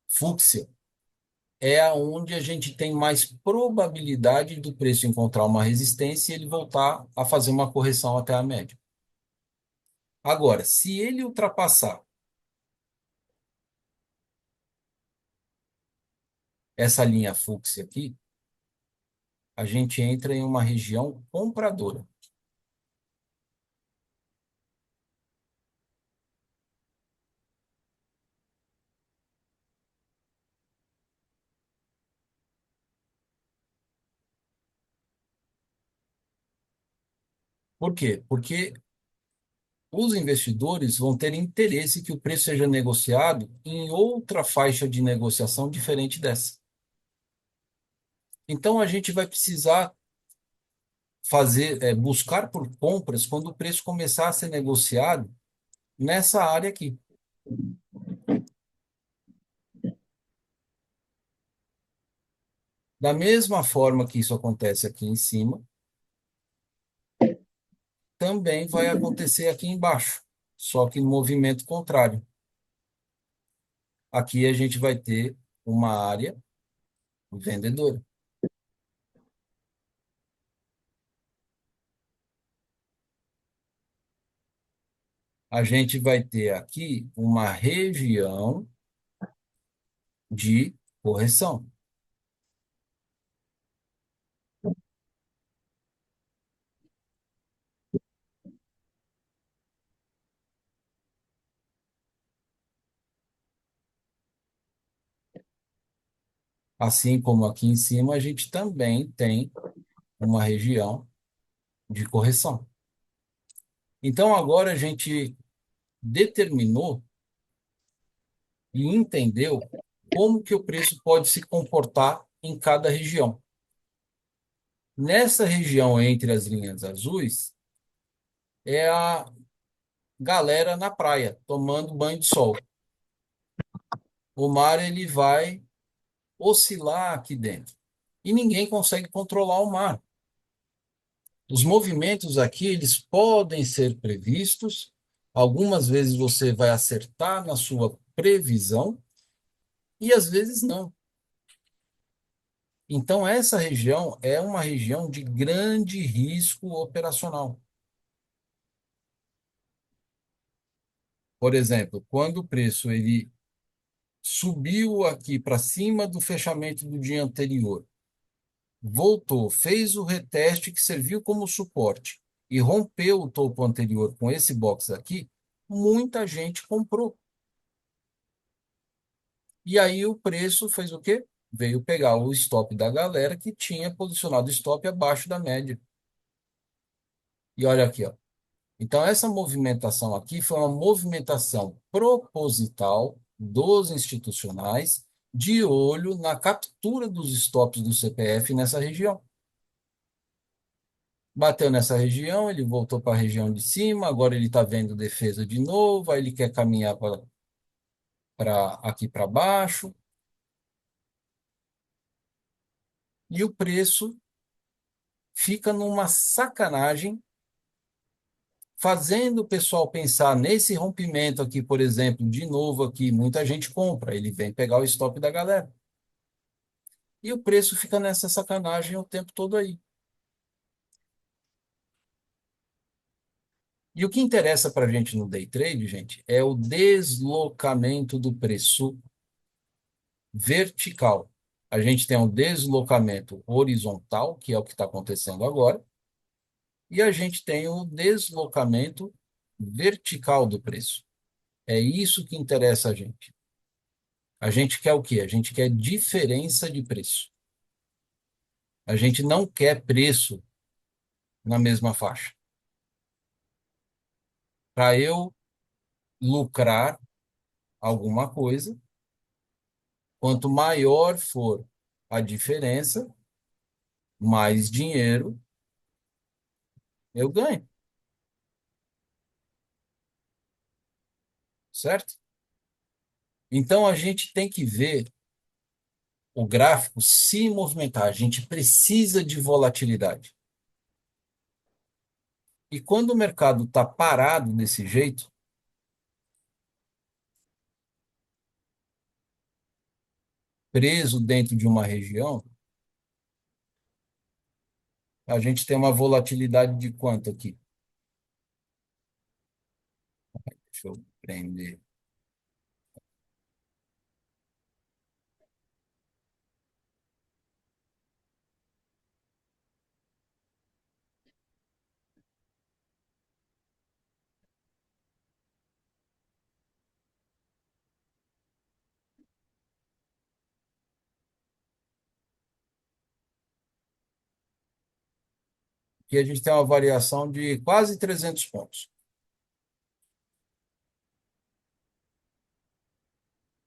fúcsia é aonde a gente tem mais probabilidade do preço encontrar uma resistência e ele voltar a fazer uma correção até a média. Agora, se ele ultrapassar essa linha fúcsia aqui, a gente entra em uma região compradora. Por quê? Porque os investidores vão ter interesse que o preço seja negociado em outra faixa de negociação diferente dessa. Então a gente vai precisar buscar por compras quando o preço começar a ser negociado nessa área aqui. Da mesma forma que isso acontece aqui em cima, também vai acontecer aqui embaixo, só que no movimento contrário. Aqui a gente vai ter uma área vendedora. A gente vai ter aqui uma região de correção. Assim como aqui em cima, a gente também tem uma região de correção. Então, agora a gente determinou e entendeu como que o preço pode se comportar em cada região. Nessa região entre as linhas azuis, é a galera na praia, tomando banho de sol. O mar ele vai oscilar aqui dentro. E ninguém consegue controlar o mar. Os movimentos aqui, eles podem ser previstos. Algumas vezes você vai acertar na sua previsão e às vezes não. Então, essa região é uma região de grande risco operacional. Por exemplo, quando o preço ele subiu aqui para cima do fechamento do dia anterior, voltou, fez o reteste que serviu como suporte e rompeu o topo anterior com esse box aqui, muita gente comprou. E aí o preço fez o quê? Veio pegar o stop da galera que tinha posicionado o stop abaixo da média. E olha aqui, ó. Então essa movimentação aqui foi uma movimentação proposital dos institucionais de olho na captura dos stops do CPF nessa região. Bateu nessa região, ele voltou para a região de cima, agora ele está vendo defesa de novo, aí ele quer caminhar para aqui para baixo, e o preço fica numa sacanagem fazendo o pessoal pensar nesse rompimento aqui, por exemplo, de novo aqui, muita gente compra, ele vem pegar o estoque da galera. E o preço fica nessa sacanagem o tempo todo aí. E o que interessa para a gente no day trade, gente, é o deslocamento do preço vertical. A gente tem um deslocamento horizontal, que é o que está acontecendo agora, e a gente tem o deslocamento vertical do preço. É isso que interessa a gente. A gente quer o quê? A gente quer diferença de preço. A gente não quer preço na mesma faixa. Para eu lucrar alguma coisa, quanto maior for a diferença, mais dinheiro eu ganho, certo? Então a gente tem que ver o gráfico se movimentar. A gente precisa de volatilidade. E quando o mercado está parado desse jeito, preso dentro de uma região, a gente tem uma volatilidade de quanto aqui? Deixa eu prender. Aqui a gente tem uma variação de quase 300 pontos.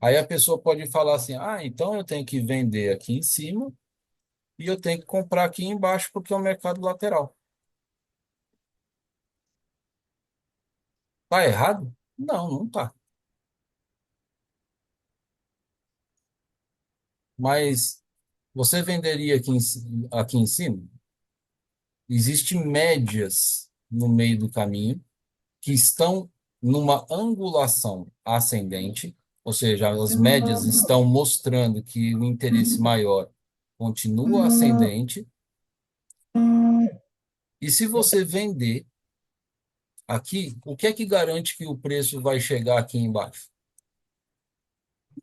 Aí a pessoa pode falar assim: ah, então eu tenho que vender aqui em cima e eu tenho que comprar aqui embaixo porque é um mercado lateral. Tá errado? Não, não tá. Mas você venderia aqui em cima? Existem médias no meio do caminho que estão numa angulação ascendente, ou seja, as médias estão mostrando que o interesse maior continua ascendente. E se você vender aqui, o que é que garante que o preço vai chegar aqui embaixo?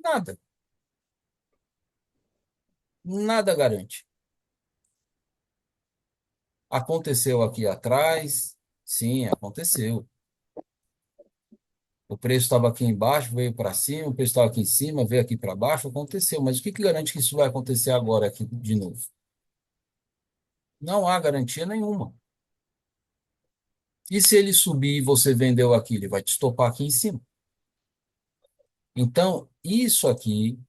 Nada, nada garante. Aconteceu aqui atrás, sim, aconteceu. O preço estava aqui embaixo, veio para cima, o preço estava aqui em cima, veio aqui para baixo, aconteceu. Mas o que que garante que isso vai acontecer agora aqui de novo? Não há garantia nenhuma. E se ele subir e você vendeu aqui, ele vai te estopar aqui em cima. Então, isso aqui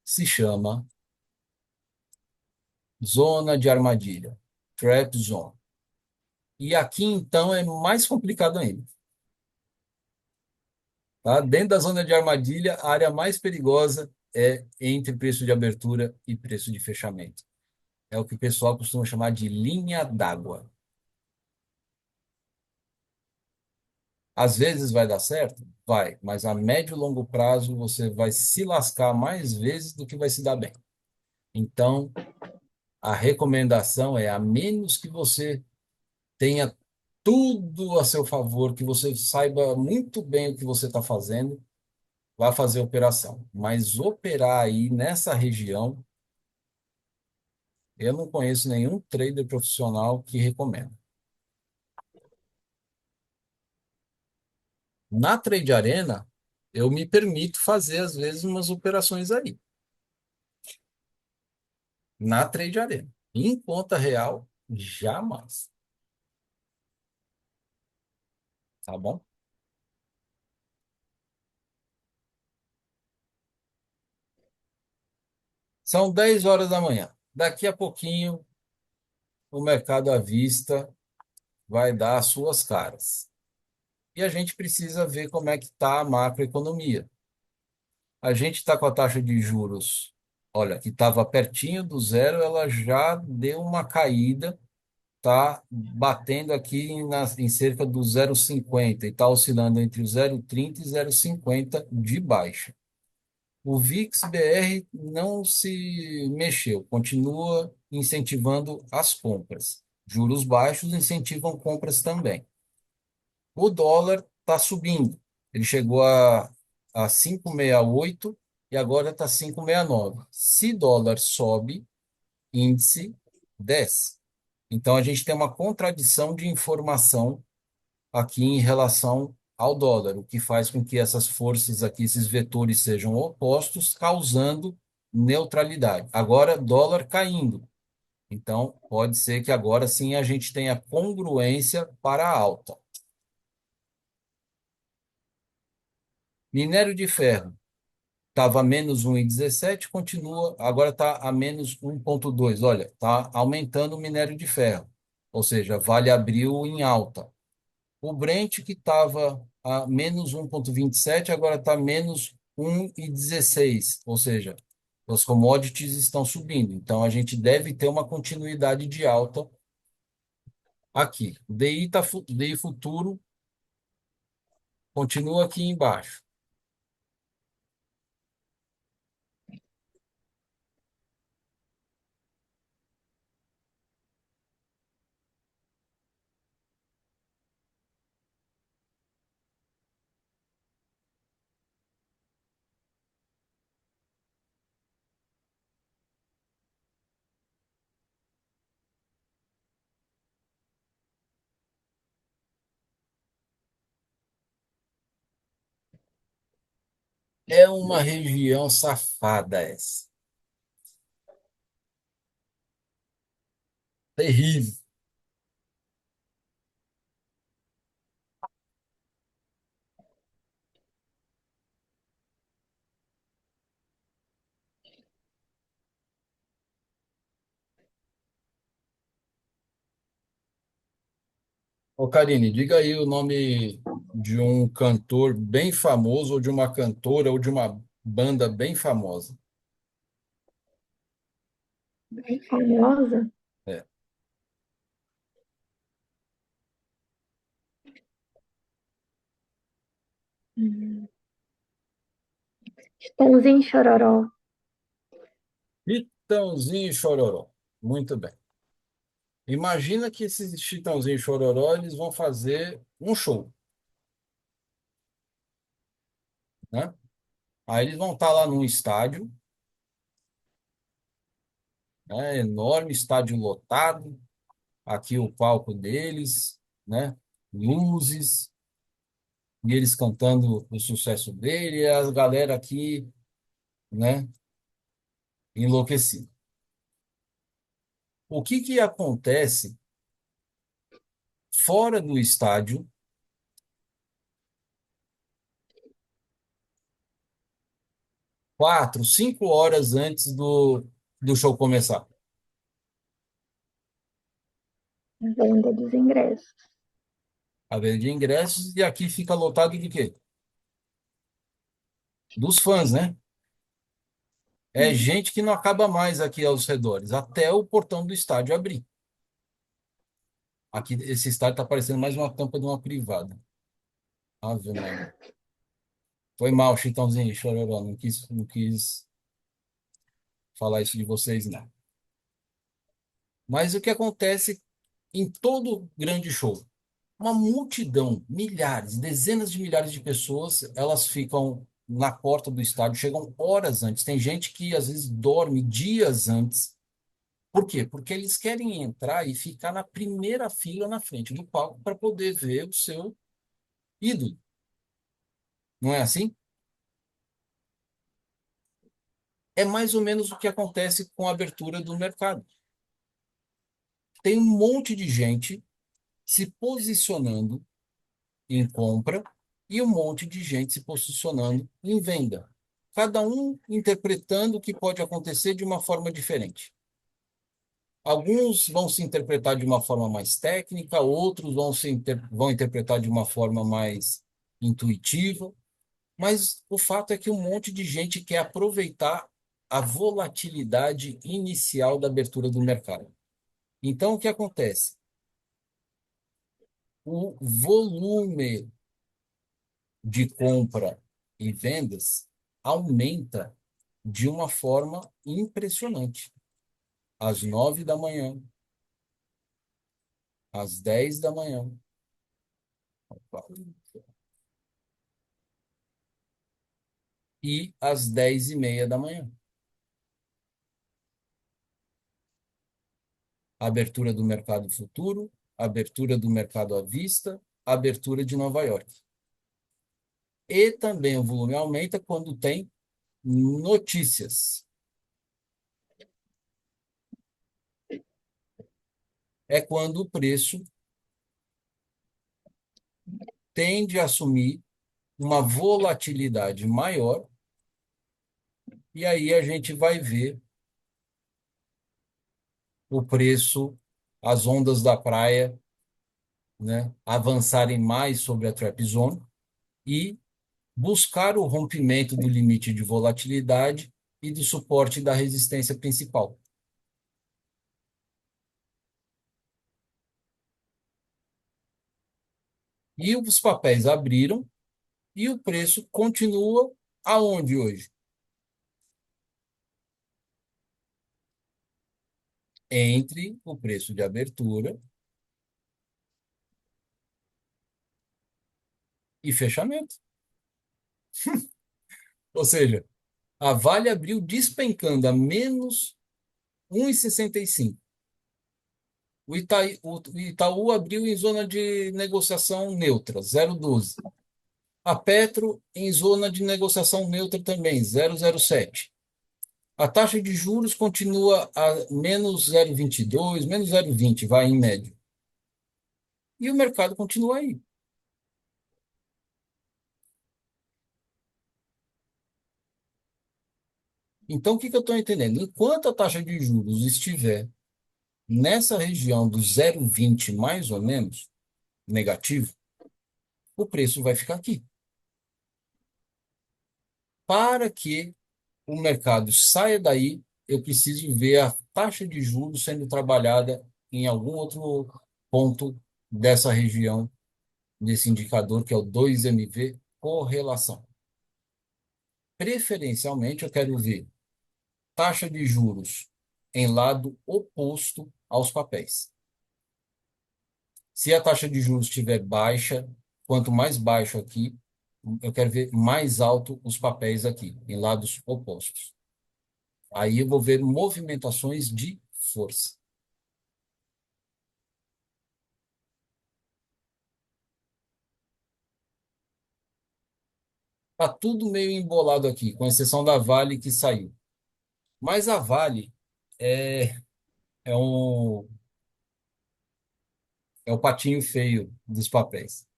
se chama zona de armadilha, trap zone. E aqui, então, é mais complicado ainda. Tá? Dentro da zona de armadilha, a área mais perigosa é entre preço de abertura e preço de fechamento. É o que o pessoal costuma chamar de linha d'água. Às vezes vai dar certo? Vai, mas a médio e longo prazo você vai se lascar mais vezes do que vai se dar bem. Então, a recomendação é, a menos que você tenha tudo a seu favor, que você saiba muito bem o que você está fazendo, vá fazer operação. Mas operar aí nessa região, eu não conheço nenhum trader profissional que recomenda. Na Trade Arena, eu me permito fazer, às vezes, umas operações aí. Na Trade Arena. Em conta real, jamais. Tá bom? São 10 horas da manhã. Daqui a pouquinho, o mercado à vista vai dar as suas caras. E a gente precisa ver como é que está a macroeconomia. A gente está com a taxa de juros, olha, que estava pertinho do zero, ela já deu uma caída, está batendo aqui em cerca do 0,50 e está oscilando entre o 0,30 e 0,50 de baixa. O VIX BR não se mexeu, continua incentivando as compras. Juros baixos incentivam compras também. O dólar está subindo. Ele chegou a 5,68 e agora está 5,69. Se dólar sobe, índice desce. Então a gente tem uma contradição de informação aqui em relação ao dólar, o que faz com que essas forças aqui, esses vetores sejam opostos, causando neutralidade. Agora, dólar caindo. Então, pode ser que agora sim a gente tenha congruência para a alta. Minério de ferro estava a menos 1,17, continua, agora está a menos 1,2. Olha, está aumentando o minério de ferro, ou seja, Vale abriu em alta. O Brent, que estava a menos 1,27, agora está menos 1,16, ou seja, os commodities estão subindo. Então, a gente deve ter uma continuidade de alta aqui. O DI, DI futuro continua aqui embaixo. É uma região safada essa. Terrível. Ô, Karine, diga aí o nome de um cantor bem famoso, ou de uma cantora, ou de uma banda bem famosa. Bem famosa. É. Hum. Chitãozinho e Chororó. Chitãozinho e Chororó. Muito bem. Imagina que esses Chitãozinho e Chororó eles vão fazer um show, né? Aí eles vão estar lá num estádio, né? Enorme, estádio lotado. Aqui o palco deles, né? Luzes, e eles cantando o sucesso dele, e a galera aqui, né? Enlouquecida. O que que acontece fora do estádio, 4, 5 horas antes do show começar? Venda dos ingressos. A venda de ingressos, e aqui fica lotado de quê? Dos fãs, né? É Hum. gente que não acaba mais aqui aos redores, até o portão do estádio abrir. Aqui, esse estádio está parecendo mais uma tampa de uma privada. Ave Maria. Foi mal, Chitãozinho, Chororó, não quis falar isso de vocês, não. Mas o que acontece em todo grande show? Uma multidão, milhares, dezenas de milhares de pessoas, elas ficam na porta do estádio, chegam horas antes. Tem gente que às vezes dorme dias antes. Por quê? Porque eles querem entrar e ficar na primeira fila na frente do palco para poder ver o seu ídolo. Não é assim? É mais ou menos o que acontece com a abertura do mercado. Tem um monte de gente se posicionando em compra e um monte de gente se posicionando em venda. Cada um interpretando o que pode acontecer de uma forma diferente. Alguns vão se interpretar de uma forma mais técnica, outros vão interpretar de uma forma mais intuitiva, mas o fato é que um monte de gente quer aproveitar a volatilidade inicial da abertura do mercado. Então, o que acontece? o volume de compra e vendas aumenta de uma forma impressionante. Às 9 da manhã, às 10 da manhã, e às 10:30 da manhã. Abertura do mercado futuro, abertura do mercado à vista, abertura de Nova York. E também o volume aumenta quando tem notícias. É quando o preço tende a assumir uma volatilidade maior, e aí a gente vai ver o preço, as ondas da praia, né, avançarem mais sobre a trap zone e buscar o rompimento do limite de volatilidade e do suporte da resistência principal. E os papéis abriram e o preço continua aonde hoje? Entre o preço de abertura e fechamento. Ou seja, a Vale abriu despencando a menos 1,65. O Itaú abriu em zona de negociação neutra, 0,12. A Petro em zona de negociação neutra também, 0,07. A taxa de juros continua a menos 0,22, menos 0,20, vai em média. E o mercado continua aí. Então, o que que eu estou entendendo? Enquanto a taxa de juros estiver nessa região do 0,20 mais ou menos, negativo, o preço vai ficar aqui. Para que o mercado saia daí, eu preciso ver a taxa de juros sendo trabalhada em algum outro ponto dessa região, desse indicador, que é o 2MV correlação. Preferencialmente, eu quero ver taxa de juros em lado oposto aos papéis. Se a taxa de juros estiver baixa, quanto mais baixo aqui, eu quero ver mais alto os papéis aqui, em lados opostos. Aí eu vou ver movimentações de força. Tá tudo meio embolado aqui, com exceção da Vale que saiu. Mas a Vale é, é, um, é o patinho feio dos papéis.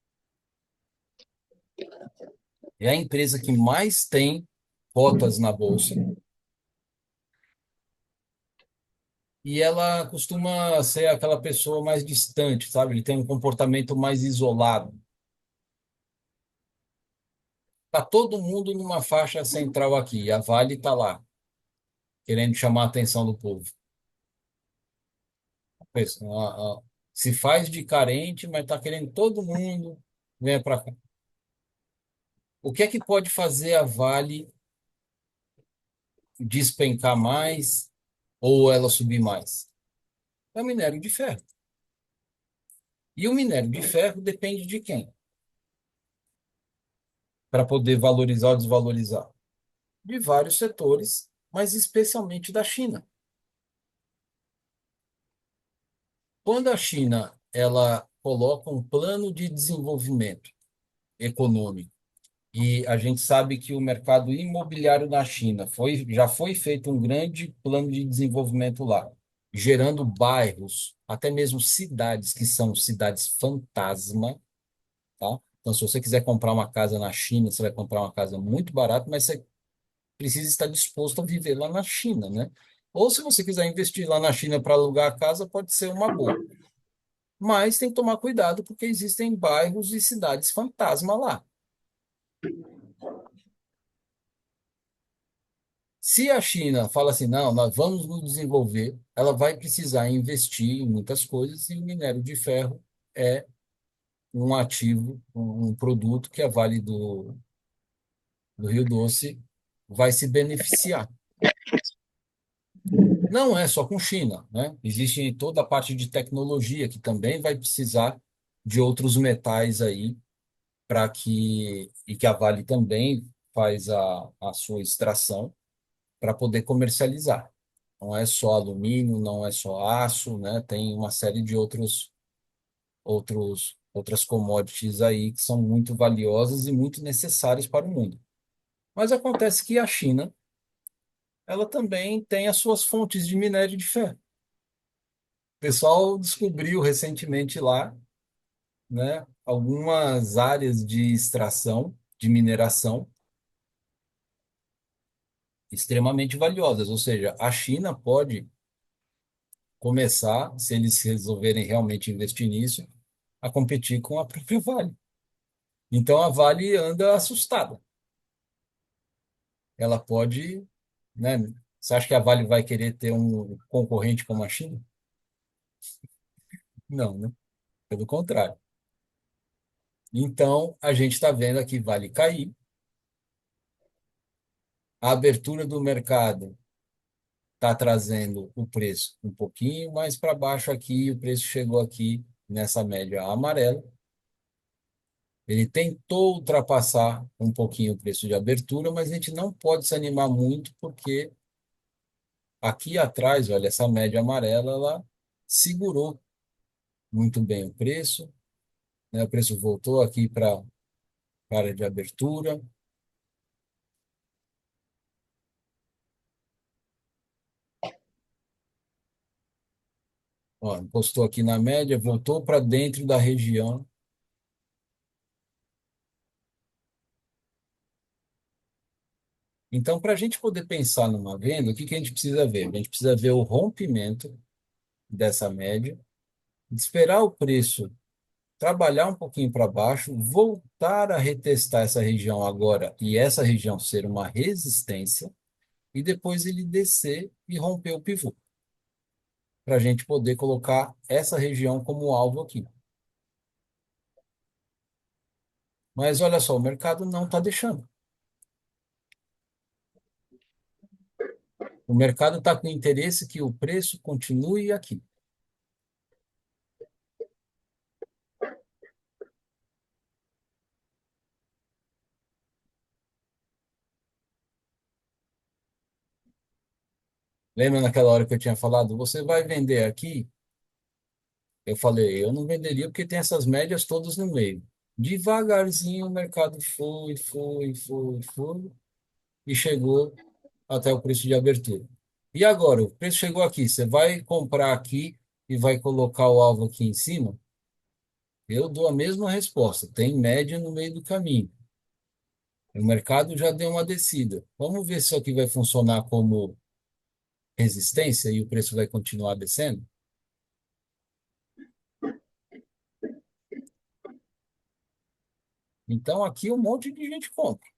É a empresa que mais tem cotas na bolsa e ela costuma ser aquela pessoa mais distante, sabe? Ele tem um comportamento mais isolado. Tá todo mundo numa faixa central aqui, e a Vale está lá, querendo chamar a atenção do povo. Pensa, se faz de carente, mas está querendo todo mundo venha para cá. O que é que pode fazer a Vale despencar mais ou ela subir mais? É o minério de ferro. E o minério de ferro depende de quem? Para poder valorizar ou desvalorizar? De vários setores, mas especialmente da China. Quando a China ela coloca um plano de desenvolvimento econômico, e a gente sabe que o mercado imobiliário na China já foi feito um grande plano de desenvolvimento lá, gerando bairros, até mesmo cidades que são cidades fantasma, tá? Então, se você quiser comprar uma casa na China, você vai comprar uma casa muito barata, mas você precisa estar disposto a viver lá na China, né? Ou se você quiser investir lá na China para alugar a casa, pode ser uma boa. Mas tem que tomar cuidado porque existem bairros e cidades fantasma lá. Se a China fala assim, não, nós vamos nos desenvolver, ela vai precisar investir em muitas coisas e o minério de ferro é um ativo, um produto que a Vale do Rio Doce vai se beneficiar. Não é só com China, né? Existe toda a parte de tecnologia que também vai precisar de outros metais aí para que e que a Vale também faz a sua extração para poder comercializar. Não é só alumínio, não é só aço, né? Tem uma série de outras commodities aí que são muito valiosas e muito necessárias para o mundo. Mas acontece que a China, ela também tem as suas fontes de minério de ferro. O pessoal descobriu recentemente lá, né, algumas áreas de extração, de mineração extremamente valiosas. Ou seja, a China pode começar, se eles resolverem realmente investir nisso, a competir com a própria Vale. Então a Vale anda assustada. Ela pode, né? Você acha que a Vale vai querer ter um concorrente como a China? Não, né? Pelo contrário. Então a gente está vendo aqui Vale cair, a abertura do mercado está trazendo o preço um pouquinho mais para baixo aqui, o preço chegou aqui nessa média amarela. Ele tentou ultrapassar um pouquinho o preço de abertura, mas a gente não pode se animar muito, porque aqui atrás, olha, essa média amarela, ela segurou muito bem o preço, né? O preço voltou aqui para a área de abertura, ó, encostou aqui na média, voltou para dentro da região. Então, para a gente poder pensar numa venda, o que que a gente precisa ver? A gente precisa ver o rompimento dessa média, esperar o preço trabalhar um pouquinho para baixo, voltar a retestar essa região agora e essa região ser uma resistência, e depois ele descer e romper o pivô, para a gente poder colocar essa região como alvo aqui. Mas olha só, o mercado não está deixando. O mercado está com interesse que o preço continue aqui. Lembra naquela hora que eu tinha falado, você vai vender aqui? Eu falei, eu não venderia porque tem essas médias todas no meio. Devagarzinho o mercado foi e chegou até o preço de abertura. E agora, o preço chegou aqui, você vai comprar aqui e vai colocar o alvo aqui em cima? Eu dou a mesma resposta, tem média no meio do caminho. O mercado já deu uma descida. Vamos ver se isso aqui vai funcionar como resistência e o preço vai continuar descendo? Então aqui um monte de gente compra,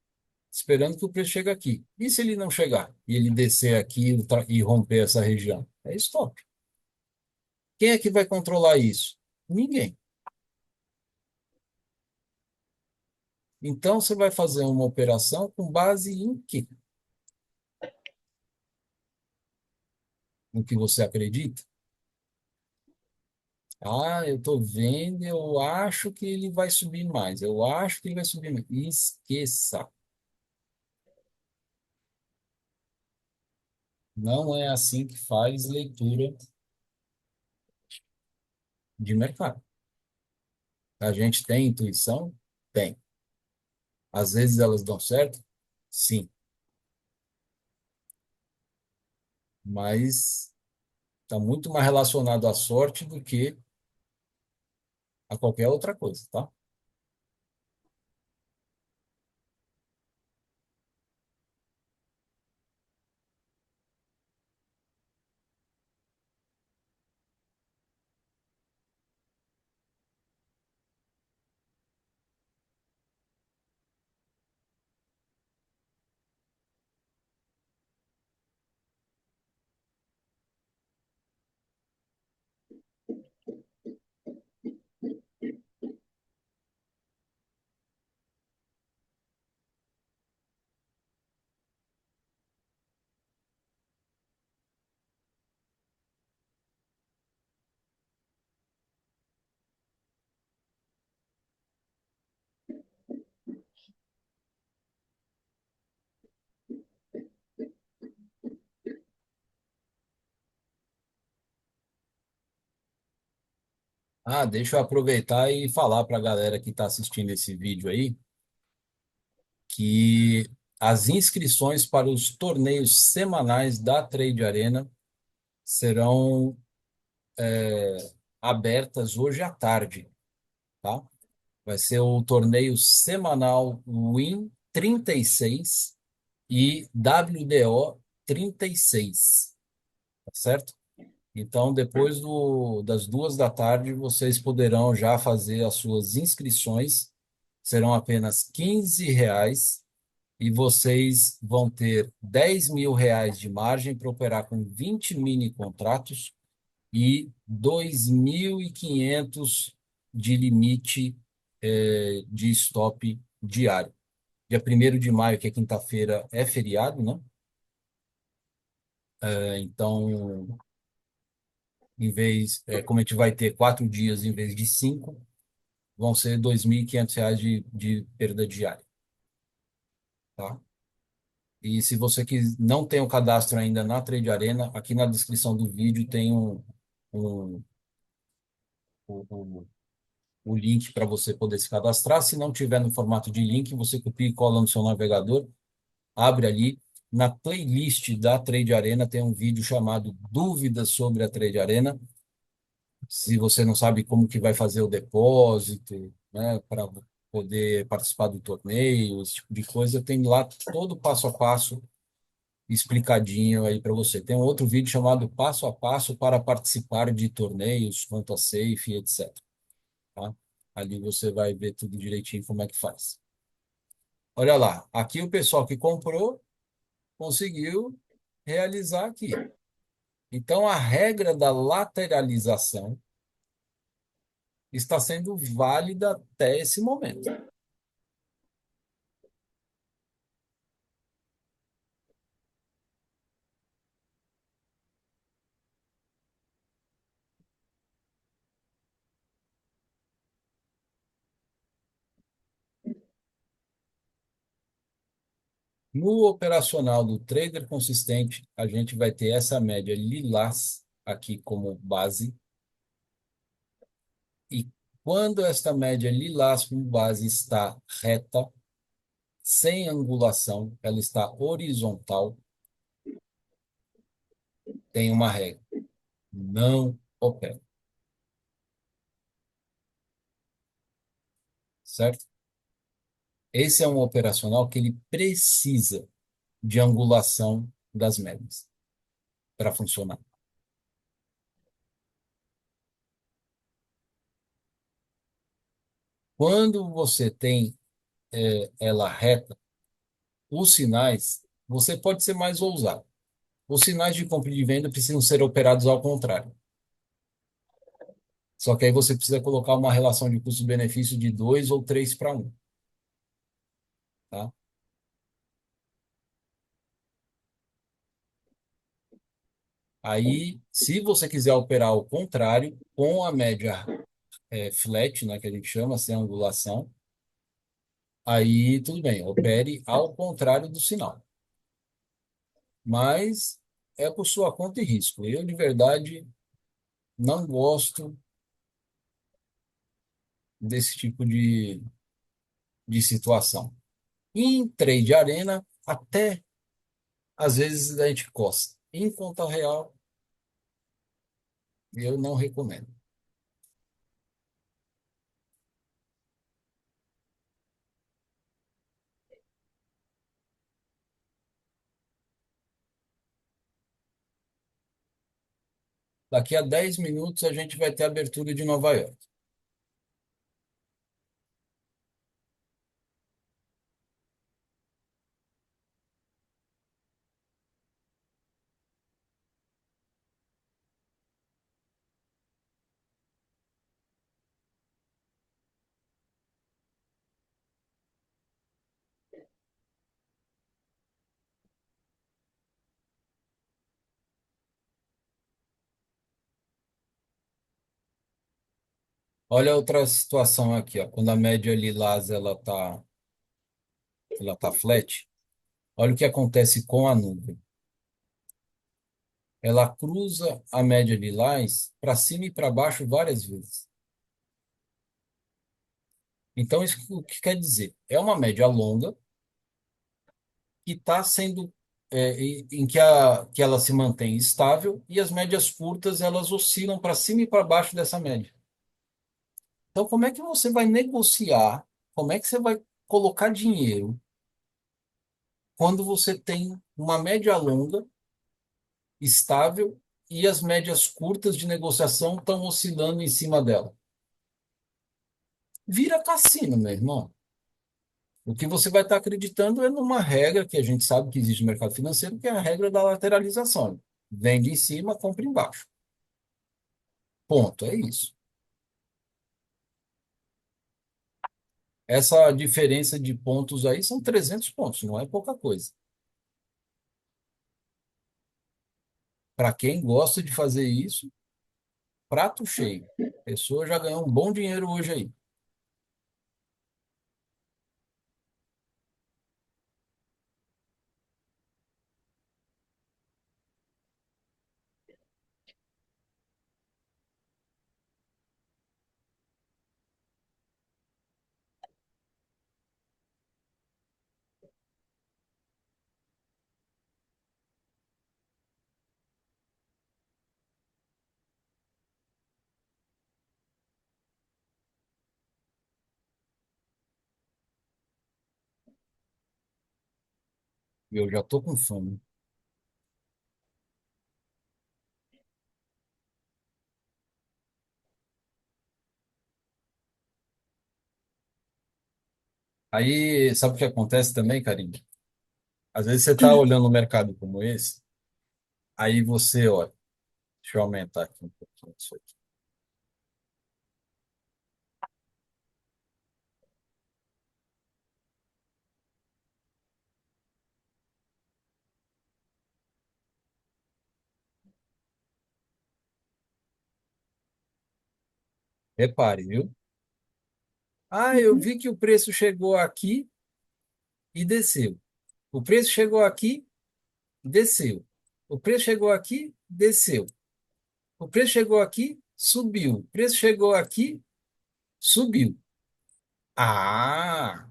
esperando que o preço chegue aqui. E se ele não chegar e ele descer aqui e romper essa região? É stop. Quem é que vai controlar isso? Ninguém. Então você vai fazer uma operação com base em quê? No que você acredita? Ah, eu estou vendo, eu acho que ele vai subir mais. Eu acho que ele vai subir mais. Esqueça. Não é assim que faz leitura de mercado. A gente tem intuição? Tem. Às vezes elas dão certo? Sim. Mas está muito mais relacionado à sorte do que a qualquer outra coisa, tá? Deixa eu aproveitar e falar para a galera que está assistindo esse vídeo aí que as inscrições para os torneios semanais da Trade Arena serão abertas hoje à tarde, tá? Vai ser o torneio semanal Win 36 e WDO 36, tá certo? Então, depois das 2 da tarde, vocês poderão já fazer as suas inscrições. Serão apenas R$ 15 e vocês vão ter R$ 10.000 de margem para operar com 20 mini contratos e 2.500 de limite de stop diário. Dia 1º de maio, que é quinta-feira, é feriado, né? Então, como a gente vai ter 4 dias em vez de 5, vão ser R$ 2.500 de perda diária, tá? E se você não tem o cadastro ainda na Trade Arena, aqui na descrição do vídeo tem um, o, o link para você poder se cadastrar. Se não tiver no formato de link, você copia e cola no seu navegador, abre ali. Na playlist da Trade Arena tem um vídeo chamado Dúvidas sobre a Trade Arena. Se você não sabe como que vai fazer o depósito, né, para poder participar do torneio, esse tipo de coisa, tem lá todo o passo a passo explicadinho aí para você. Tem um outro vídeo chamado Passo a Passo para participar de torneios, conta safe, etc. Tá? Ali você vai ver tudo direitinho como é que faz. Olha lá, aqui o pessoal que comprou conseguiu realizar aqui. Então a regra da lateralização está sendo válida até esse momento. No operacional do trader consistente, a gente vai ter essa média lilás aqui como base. E quando esta média lilás como base está reta, sem angulação, ela está horizontal, tem uma regra: não opera, certo? Esse é um operacional que ele precisa de angulação das médias para funcionar. Quando você tem ela reta, os sinais, você pode ser mais ousado. Os sinais de compra e de venda precisam ser operados ao contrário. Só que aí você precisa colocar uma relação de custo-benefício de 2 ou 3 para 1, tá? Aí, se você quiser operar ao contrário, com a média flat, né, que a gente chama, sem angulação, aí tudo bem, opere ao contrário do sinal. Mas é por sua conta e risco. Eu, de verdade, não gosto desse tipo de situação. Em trade arena, até às vezes a gente gosta. Em conta real, eu não recomendo. Daqui a 10 minutos a gente vai ter a abertura de Nova York. Olha outra situação aqui, ó. Quando a média lilás ela tá flat, olha o que acontece com a nuvem. Ela cruza a média lilás para cima e para baixo várias vezes. Então, isso o que quer dizer? É uma média longa que está sendo, em que ela se mantém estável e as médias curtas elas oscilam para cima e para baixo dessa média. Então, como é que você vai negociar? Como é que você vai colocar dinheiro quando você tem uma média longa estável e as médias curtas de negociação estão oscilando em cima dela? Vira cassino, meu irmão. O que você vai estar acreditando é numa regra que a gente sabe que existe no mercado financeiro, que é a regra da lateralização. Vende em cima, compra embaixo. Ponto, é isso. Essa diferença de pontos aí são 300 pontos, não é pouca coisa. Para quem gosta de fazer isso, prato cheio. A pessoa já ganhou um bom dinheiro hoje aí. Eu já tô com fome. Aí, sabe o que acontece também, Karine? Às vezes você está olhando um mercado como esse, aí você, olha, deixa eu aumentar aqui um pouquinho isso aqui. Repare, viu? Ah, eu Uhum. vi que o preço chegou aqui e desceu. O preço chegou aqui, desceu. O preço chegou aqui, desceu. O preço chegou aqui, subiu. O preço chegou aqui, subiu. Ah,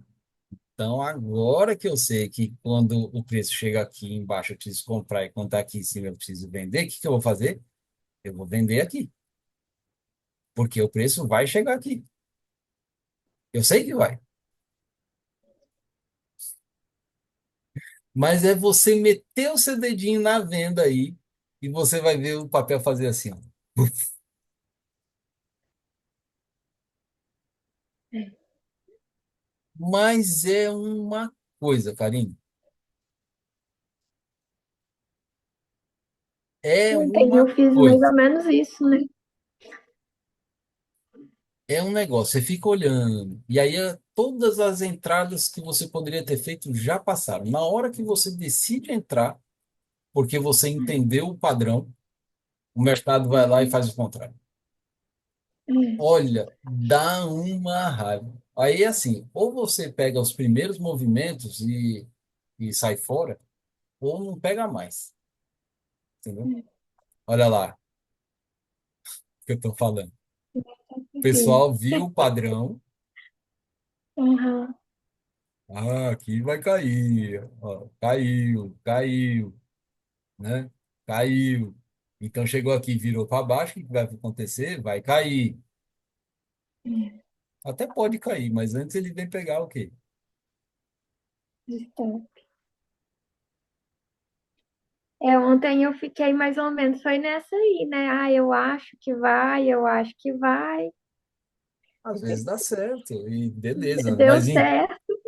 então agora que eu sei que quando o preço chega aqui embaixo eu preciso comprar e quando está aqui em cima eu preciso vender, o que que eu vou fazer? Eu vou vender aqui, porque o preço vai chegar aqui. Eu sei que vai. Mas é você meter o seu dedinho na venda aí e você vai ver o papel fazer assim, ó. Mas é uma coisa, Karine. É Ontem uma eu fiz mais coisa. ou menos isso, né? É um negócio. Você fica olhando. E aí todas as entradas que você poderia ter feito já passaram. Na hora que você decide entrar, porque você entendeu o padrão, o mercado vai lá e faz o contrário. É, Olha, dá uma raiva. Aí, assim, ou você pega os primeiros movimentos e sai fora, ou não pega mais, entendeu? Olha lá o que eu tô falando. O sim. pessoal viu o padrão. Aham. Ah, aqui vai cair. Ó, caiu, caiu, né? Caiu. Então chegou aqui, virou para baixo, o que vai acontecer? Vai cair. Até pode cair, mas antes ele vem pegar o quê? Então, ontem eu fiquei mais ou menos, foi nessa aí, né? Ah, eu acho que vai, eu acho que vai. Às vezes dá certo, e beleza, Deu mas certo,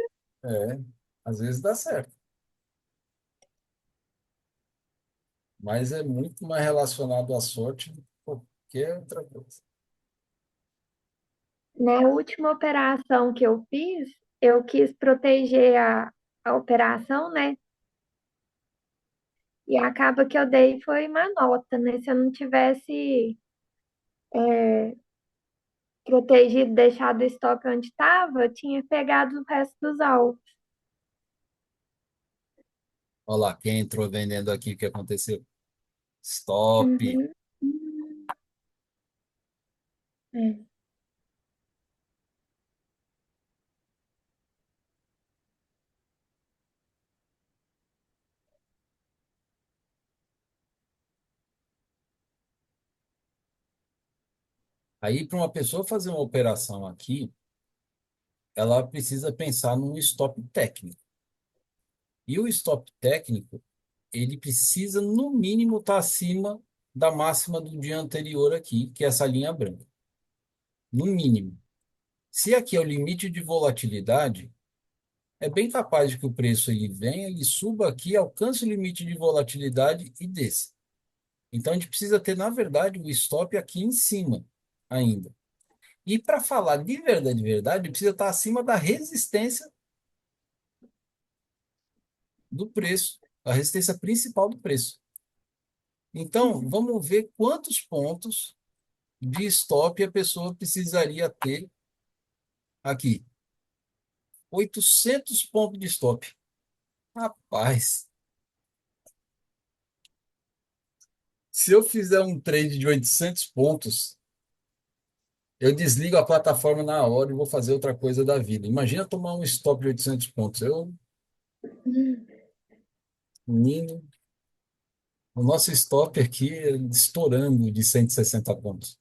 é, às vezes dá certo. Mas é muito mais relacionado à sorte do que qualquer outra coisa. né? A última operação que eu fiz, eu quis proteger a operação, né? E acaba que eu dei foi uma nota, né? Se eu não tivesse protegido, deixado o estoque onde estava, eu tinha pegado o resto dos alvos. Olha lá, quem entrou vendendo aqui, o que aconteceu? Stop. Uhum. É. Aí, para uma pessoa fazer uma operação aqui, ela precisa pensar num stop técnico. E o stop técnico, ele precisa, no mínimo, estar acima da máxima do dia anterior aqui, que é essa linha branca. No mínimo. Se aqui é o limite de volatilidade, é bem capaz de que o preço ele venha, ele suba aqui, alcance o limite de volatilidade e desça. Então a gente precisa ter, na verdade, o stop aqui em cima ainda. E para falar de verdade, precisa estar acima da resistência do preço, a resistência principal do preço. Então, Uhum. vamos ver quantos pontos de stop a pessoa precisaria ter aqui. 800 pontos de stop. Rapaz, se eu fizer um trade de 800 pontos, eu desligo a plataforma na hora e vou fazer outra coisa da vida. Imagina tomar um stop de 800 pontos. Menino, o nosso stop aqui é estourando de 160 pontos.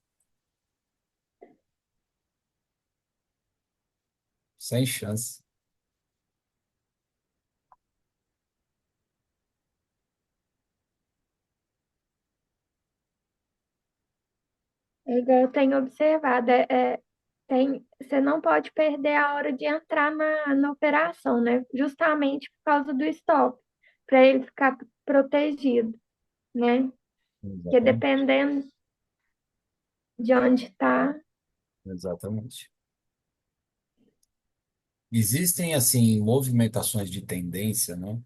Sem chance. É igual eu tenho observado, você não pode perder a hora de entrar na operação, né? Justamente por causa do stop, para ele ficar protegido, né? Porque Exatamente. dependendo de onde está. Exatamente. Existem, assim, movimentações de tendência, né?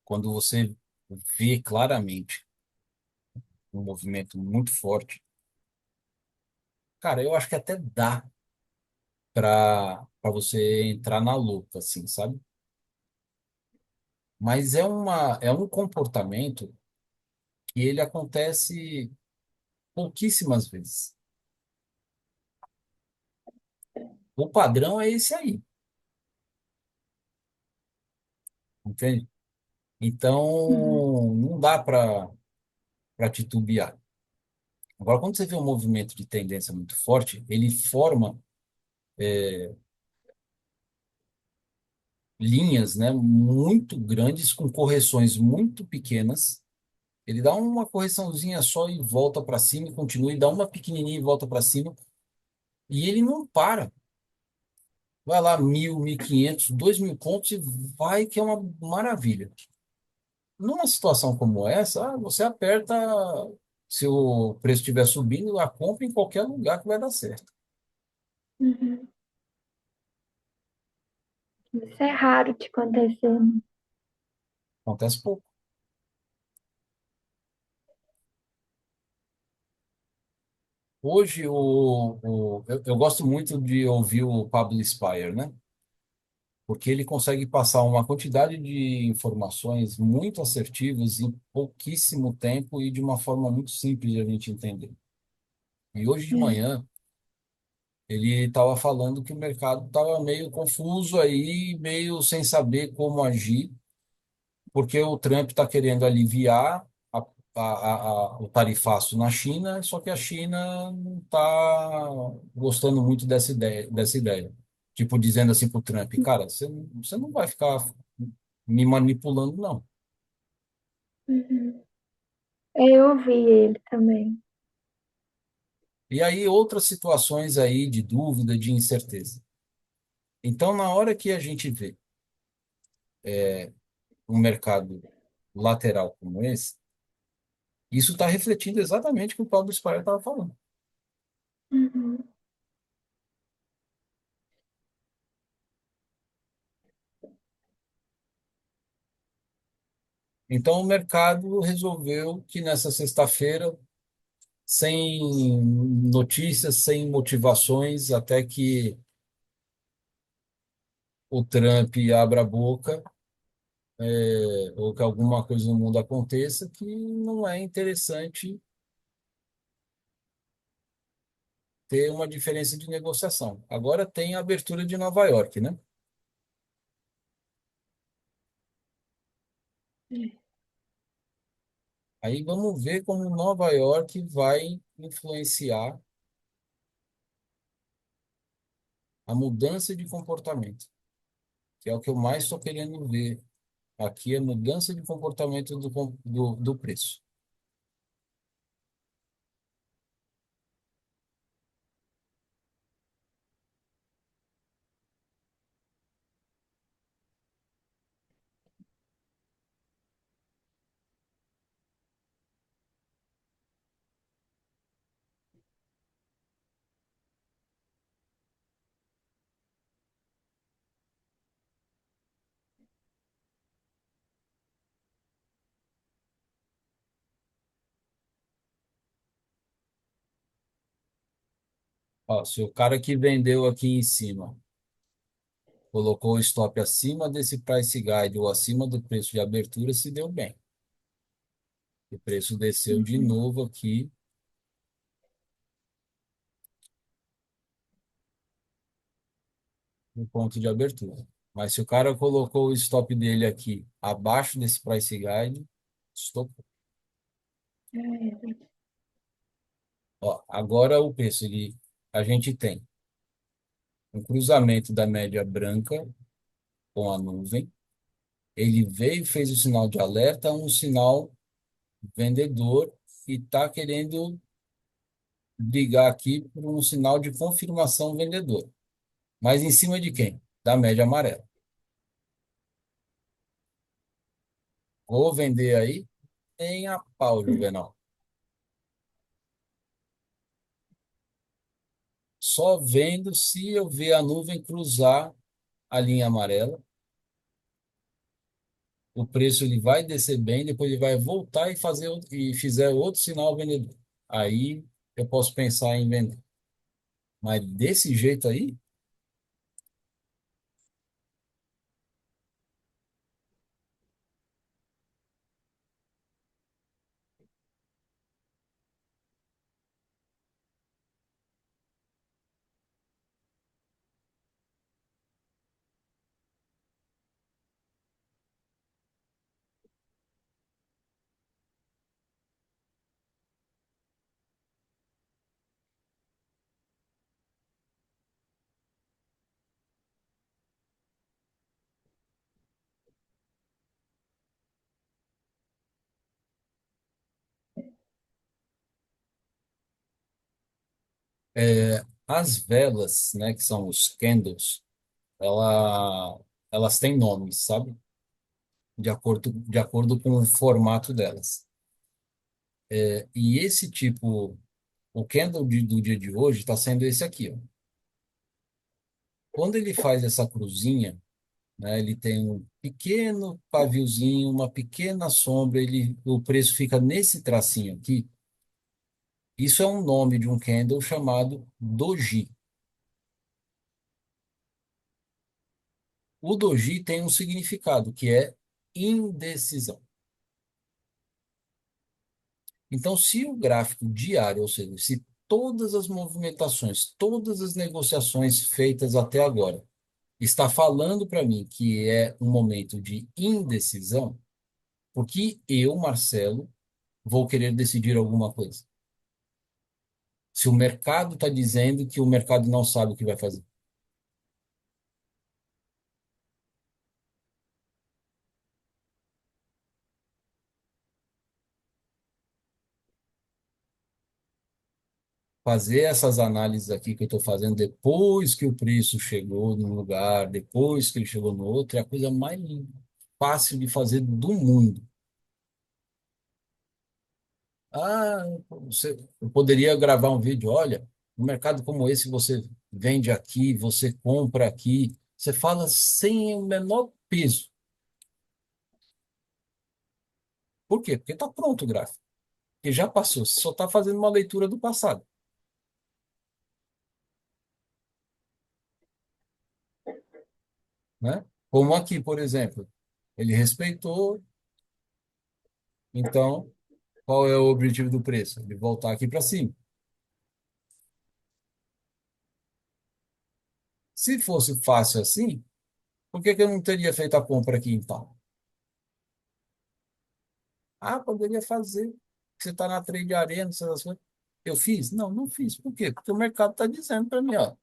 Quando você vê claramente um movimento muito forte, cara, eu acho que até dá para você entrar na luta, assim, sabe? Mas é um comportamento que ele acontece pouquíssimas vezes. O padrão é esse aí, entende? Uhum, Então, não dá para titubear. Agora, quando você vê um movimento de tendência muito forte, ele forma linhas, né, muito grandes com correções muito pequenas. Ele dá uma correçãozinha só e volta para cima e continua, e dá uma pequenininha e volta para cima. E ele não para. Vai lá, 1.000, 1.500, 2.000 pontos e vai que é uma maravilha. Numa situação como essa, você aperta, se o preço estiver subindo, a compra em qualquer lugar que vai dar certo. uhum. Isso é raro de acontecer, né? Acontece pouco. Hoje, eu gosto muito de ouvir o Pablo Spire, né? Porque ele consegue passar uma quantidade de informações muito assertivas em pouquíssimo tempo e de uma forma muito simples de a gente entender. E hoje de É. manhã, ele estava falando que o mercado estava meio confuso aí, meio sem saber como agir, porque o Trump está querendo aliviar o tarifaço na China, só que a China não está gostando muito dessa ideia. Tipo, dizendo assim para o Trump, cara, você não vai ficar me manipulando, não. Uhum. Eu ouvi ele também. E aí, outras situações aí de dúvida, de incerteza. Então, na hora que a gente vê um mercado lateral como esse, isso está refletindo exatamente o que o Paulo Spire estava falando. Uhum, Então, o mercado resolveu que nessa sexta-feira, sem notícias, sem motivações, até que o Trump abra a boca, ou que alguma coisa no mundo aconteça, que não é interessante ter uma diferença de negociação. Agora tem a abertura de Nova York, né? Aí vamos ver como Nova York vai influenciar a mudança de comportamento, que é o que eu mais estou querendo ver aqui, é a mudança de comportamento do preço. Ó, se o cara que vendeu aqui em cima colocou o stop acima desse price guide ou acima do preço de abertura, se deu bem. O preço desceu de Uhum. novo aqui no ponto de abertura. Mas se o cara colocou o stop dele aqui abaixo desse price guide, stopou. É, Ó, agora o preço, a gente tem um cruzamento da média branca com a nuvem. Ele veio, fez o sinal de alerta, um sinal vendedor e está querendo brigar aqui por um sinal de confirmação vendedor. Mas em cima de quem? Da média amarela. Vou vender aí nem a pau, Juvenal. Só vendo se eu ver a nuvem cruzar a linha amarela. O preço ele vai descer bem, depois ele vai voltar e e fizer outro sinal vendedor. Aí eu posso pensar em vender. Mas desse jeito aí, as velas, né, que são os candles, elas têm nomes, sabe? De acordo com o formato delas. E esse tipo, o candle do dia de hoje está sendo esse aqui, ó. Quando ele faz essa cruzinha, né, ele tem um pequeno paviozinho, uma pequena sombra, o preço fica nesse tracinho aqui. Isso é um nome de um candle chamado doji. O doji tem um significado que é indecisão. Então, se o gráfico diário, ou seja, se todas as movimentações, todas as negociações feitas até agora está falando para mim que é um momento de indecisão, porque eu, Marcelo, vou querer decidir alguma coisa. Se o mercado está dizendo que o mercado não sabe o que vai fazer. Fazer essas análises aqui que eu estou fazendo depois que o preço chegou num lugar, depois que ele chegou no outro, é a coisa mais fácil de fazer do mundo. Ah, eu poderia gravar um vídeo, olha, no mercado como esse você vende aqui, você compra aqui, você fala sem o menor peso. Por quê? Porque está pronto o gráfico, porque já passou, você só está fazendo uma leitura do passado, né? Como aqui, por exemplo, ele respeitou, então qual é o objetivo do preço? Ele voltar aqui para cima. Se fosse fácil assim, por que que eu não teria feito a compra aqui então? Ah, poderia fazer. Você está na trade arena, essas coisas. Eu fiz? Não, não fiz. Por quê? Porque o mercado está dizendo para mim, ó,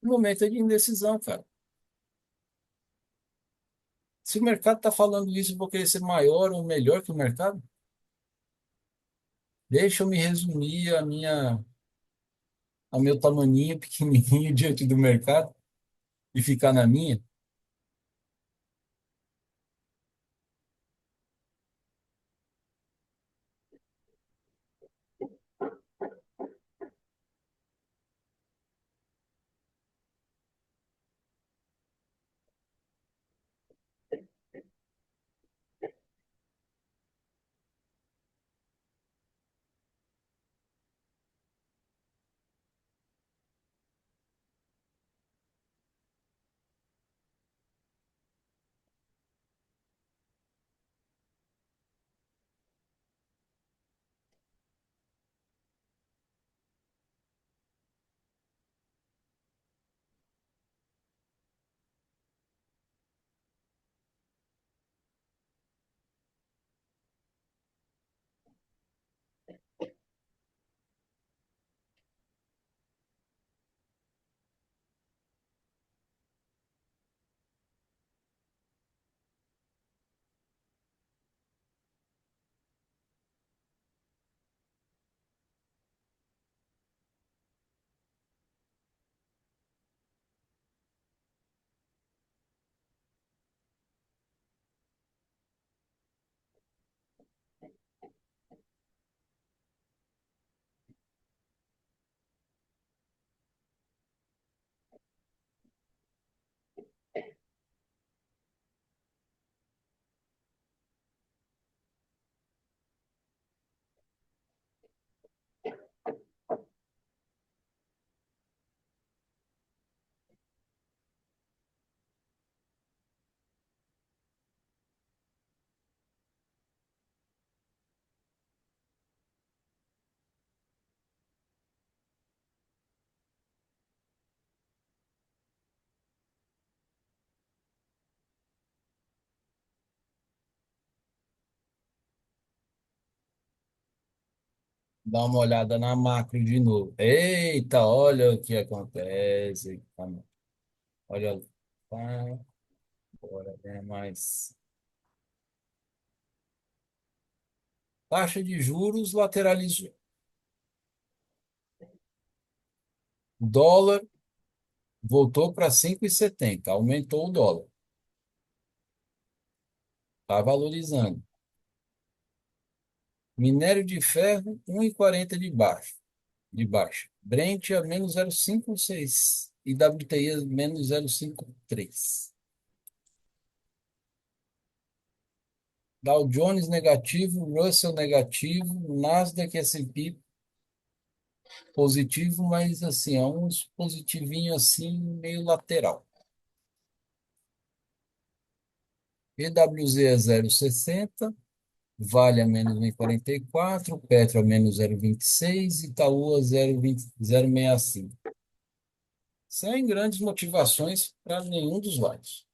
o momento é de indecisão, cara. Se o mercado está falando isso, eu vou querer ser maior ou melhor que o mercado? Deixa eu me resumir ao meu tamaninho pequenininho diante do mercado e ficar na minha. Dá uma olhada na macro de novo. Eita, olha o que acontece. Olha, tá, bora, né? Mais taxa de juros lateralizou. Dólar voltou para 5,70, aumentou o dólar, está valorizando. Minério de ferro, 1,40 de baixa. Brent a menos 0,56 e WTI a menos 0,53. Dow Jones negativo, Russell negativo, Nasdaq e S&P positivo, mas assim, é uns positivinho assim, meio lateral. PWZ a 0,60, Vale a menos 1,44, Petro a menos 0,26, Itaú a 0,65. Sem grandes motivações para nenhum dos lados.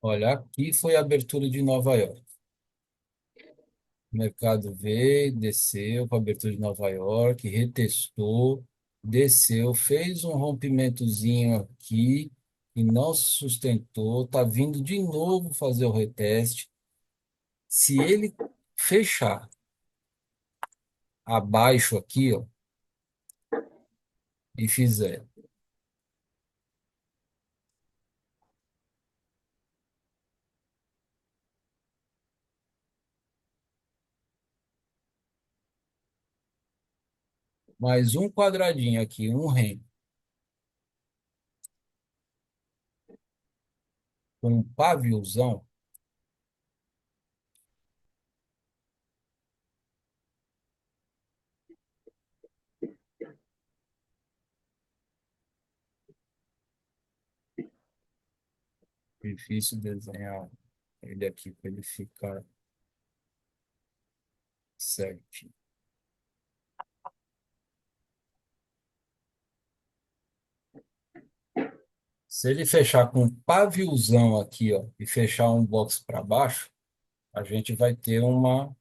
Olha, aqui foi a abertura de Nova York. O mercado veio, desceu para a abertura de Nova York, retestou, desceu, fez um rompimentozinho aqui e não se sustentou. Está vindo de novo fazer o reteste. Se ele fechar abaixo aqui, ó, e fizer mais um quadradinho aqui, um REM, com um paviozão, difícil desenhar ele aqui para ele ficar certinho. Se ele fechar com um paviozão aqui, ó, e fechar um box para baixo, a gente vai ter uma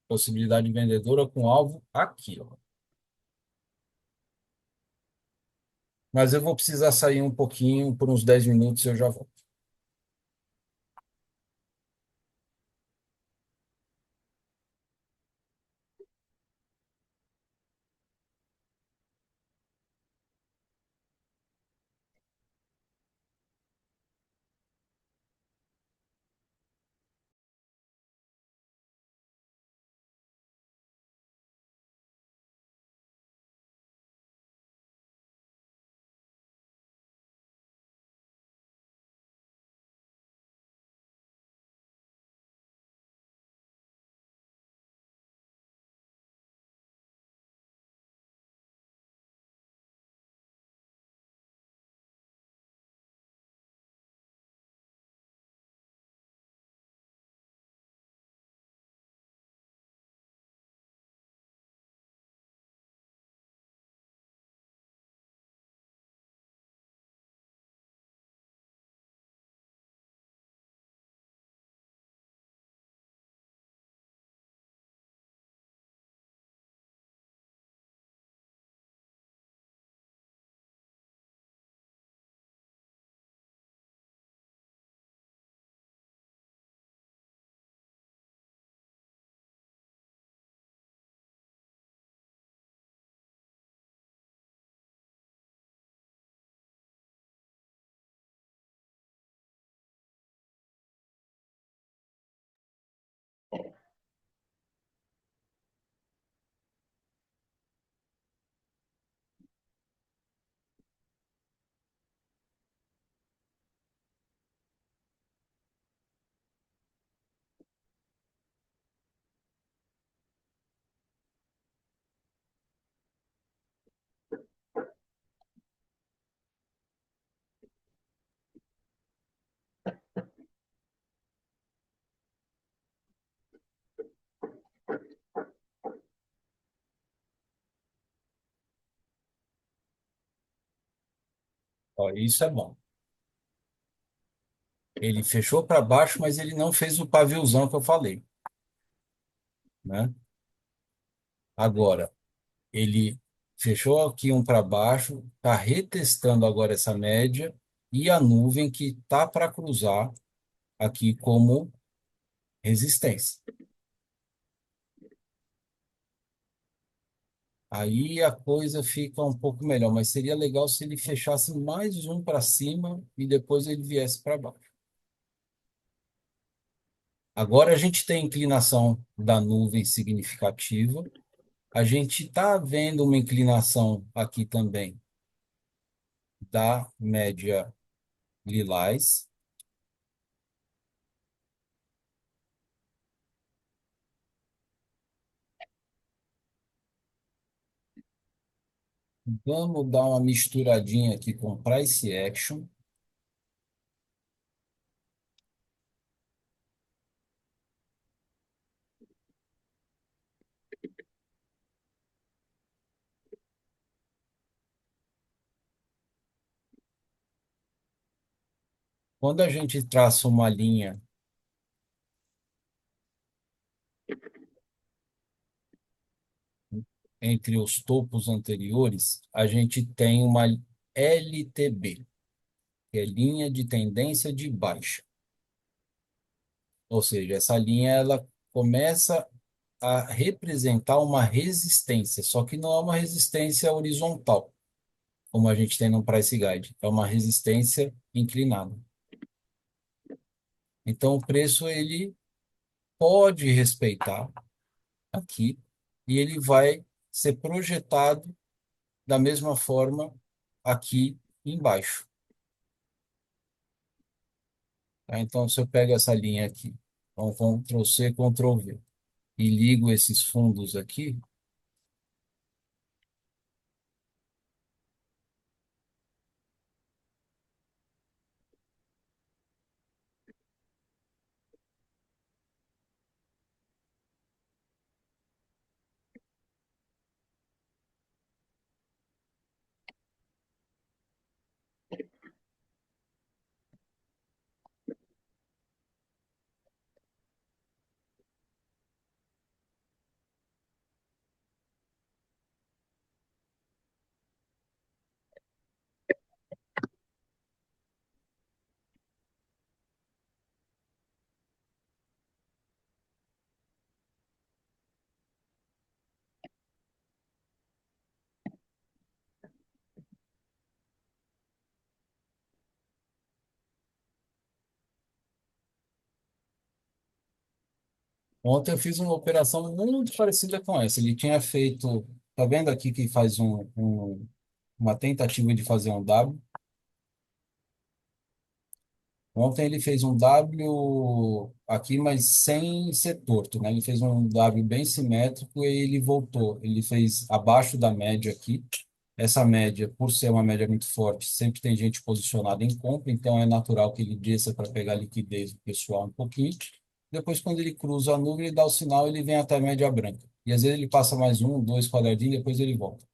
possibilidade vendedora com alvo aqui, ó. Mas eu vou precisar sair um pouquinho, por uns 10 minutos eu já volto. Ó, isso é bom. Ele fechou para baixo, mas ele não fez o paviozão que eu falei, né? Agora, ele fechou aqui um para baixo, está retestando agora essa média e a nuvem que tá para cruzar aqui como resistência. Aí a coisa fica um pouco melhor, mas seria legal se ele fechasse mais um para cima e depois ele viesse para baixo. Agora a gente tem inclinação da nuvem significativa. A gente está vendo uma inclinação aqui também da média lilás. Vamos dar uma misturadinha aqui com price action. Quando a gente traça uma linha entre os topos anteriores, a gente tem uma LTB, que é linha de tendência de baixa. Ou seja, essa linha ela começa a representar uma resistência, só que não é uma resistência horizontal, como a gente tem no Price Guide, é uma resistência inclinada. Então, o preço ele pode respeitar aqui e ele vai ser projetado da mesma forma aqui embaixo. Tá? Então, se eu pego essa linha aqui, então Ctrl C, Ctrl V, e ligo esses fundos aqui, ontem eu fiz uma operação muito parecida com essa. Ele tinha feito, tá vendo aqui que faz uma tentativa de fazer um W. Ontem ele fez um W aqui, mas sem ser torto, né? Ele fez um W bem simétrico e ele voltou. Ele fez abaixo da média aqui. Essa média, por ser uma média muito forte, sempre tem gente posicionada em compra, então é natural que ele desça para pegar liquidez do pessoal um pouquinho. Depois, quando ele cruza a nuvem, ele dá o sinal, ele vem até a média branca. E às vezes ele passa mais um, dois quadradinhos, depois ele volta.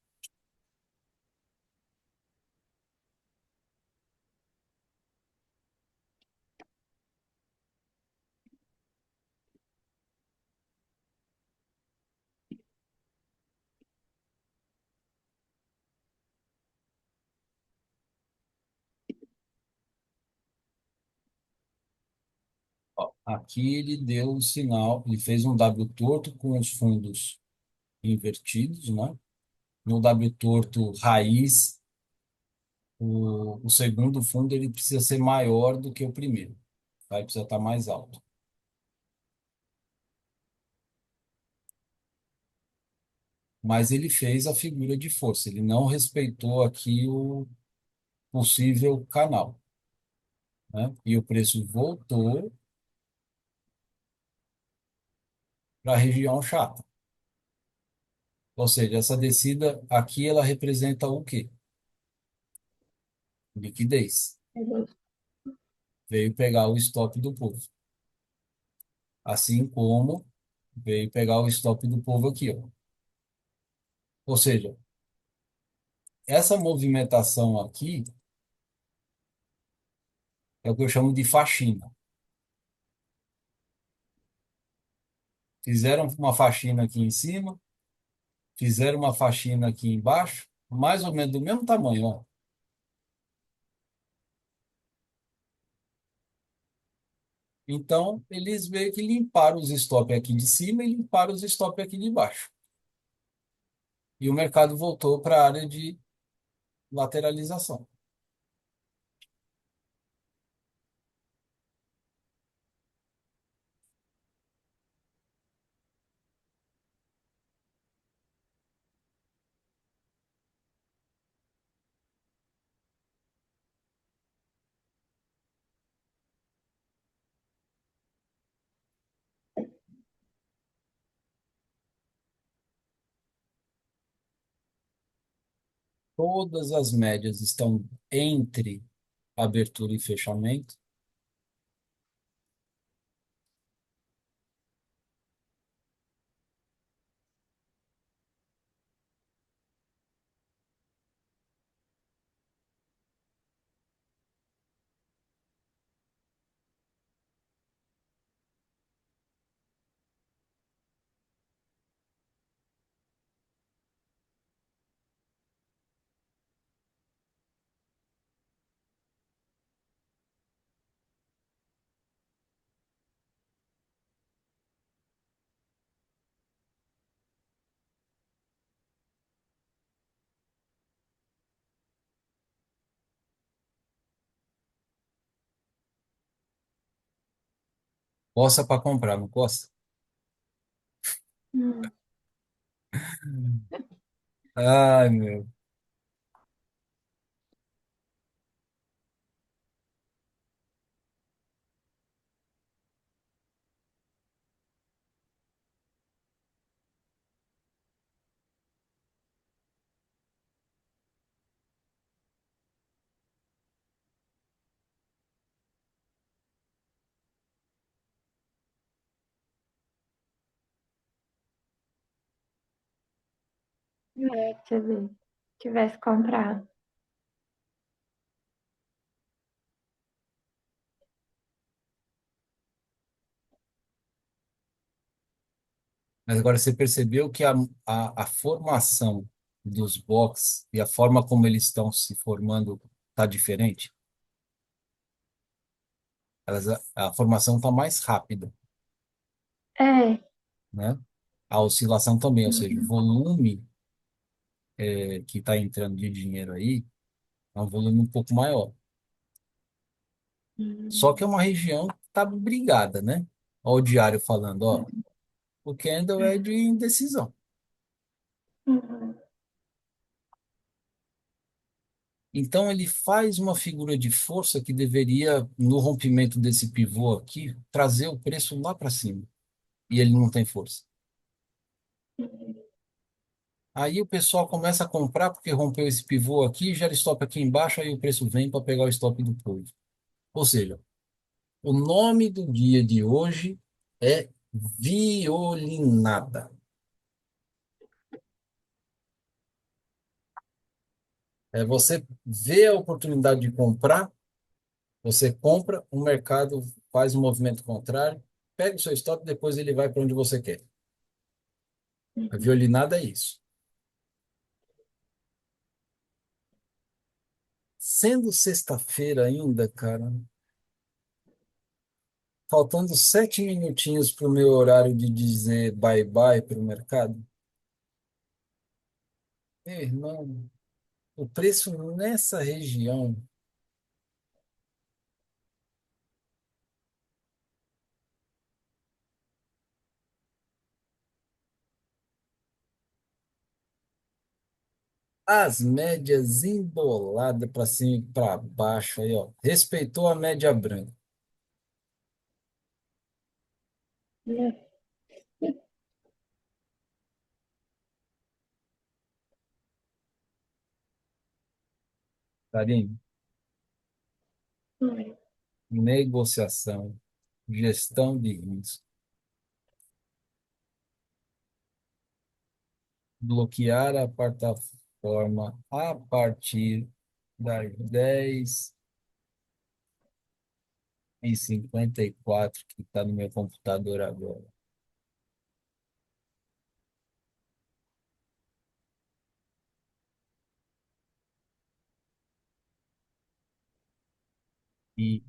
Ó, aqui ele deu o sinal, ele fez um W torto com os fundos invertidos, né? No W torto raiz, o segundo fundo ele precisa ser maior do que o primeiro, tá? Ele precisa estar mais alto. Mas ele fez a figura de força, ele não respeitou aqui o possível canal, né? E o preço voltou para a região chata. Ou seja, essa descida aqui ela representa o quê? Liquidez. Veio pegar o stop do povo. Assim como veio pegar o stop do povo aqui, ó. Ou seja, essa movimentação aqui é o que eu chamo de faxina. Fizeram uma faxina aqui em cima, fizeram uma faxina aqui embaixo, mais ou menos do mesmo tamanho, ó. Então, eles meio que limparam os stop aqui de cima e limparam os stop aqui de baixo. E o mercado voltou para a área de lateralização. Todas as médias estão entre abertura e fechamento. Coça para comprar, não coça? Hum. Ai, meu. É, deixa eu ver. Tivesse comprado. Mas agora você percebeu que a formação dos box e a forma como eles estão se formando está diferente? A formação está mais rápida, É. né? A oscilação também, ou seja, o Uhum. volume que está entrando de dinheiro aí é um volume um pouco maior. Só que é uma região que está brigada, né? Olha o diário falando, ó, o candle é de indecisão. Uhum. Então ele faz uma figura de força que deveria, no rompimento desse pivô aqui, trazer o preço lá para cima. E ele não tem força. Aí o pessoal começa a comprar porque rompeu esse pivô aqui, gera stop aqui embaixo, aí o preço vem para pegar o stop do povo. Ou seja, o nome do dia de hoje é violinada. É você vê a oportunidade de comprar, você compra, o mercado faz um movimento contrário, pega o seu stop, depois ele vai para onde você quer. A violinada é isso. Sendo sexta-feira ainda, cara, faltando 7 minutinhos para o meu horário de dizer bye-bye para o mercado, meu irmão, o preço nessa região, as médias emboladas para cima e para baixo, aí, ó, respeitou a média branca, É. carinho, É. negociação, gestão de risco, bloquear a plataforma a partir das 10h54 que está no meu computador agora. E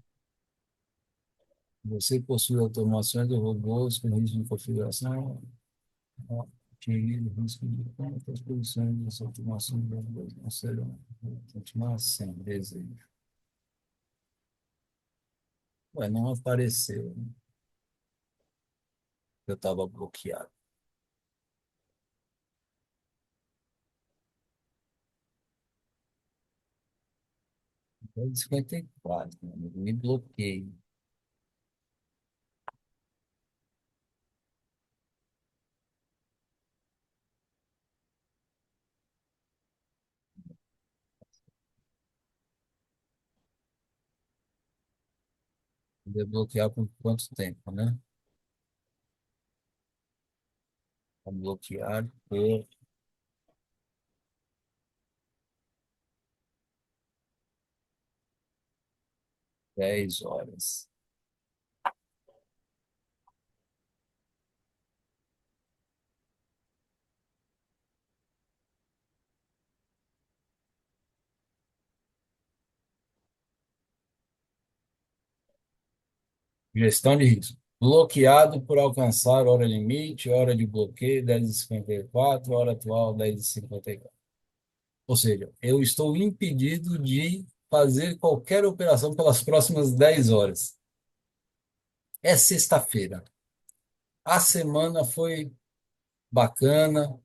você possui automações de robôs com risco de configuração, atingir o risco de quantas posições dessa automação de robôs não serão continuar sem desejo. Ué, não apareceu, né? Eu estava bloqueado. 54, meu amigo, me bloqueei. Desbloquear por quanto tempo, né? Vou bloquear por 10 horas. Gestão de risco. Bloqueado por alcançar hora limite, hora de bloqueio 10h54, hora atual 10h54. Ou seja, eu estou impedido de fazer qualquer operação pelas próximas 10 horas. É sexta-feira. A semana foi bacana,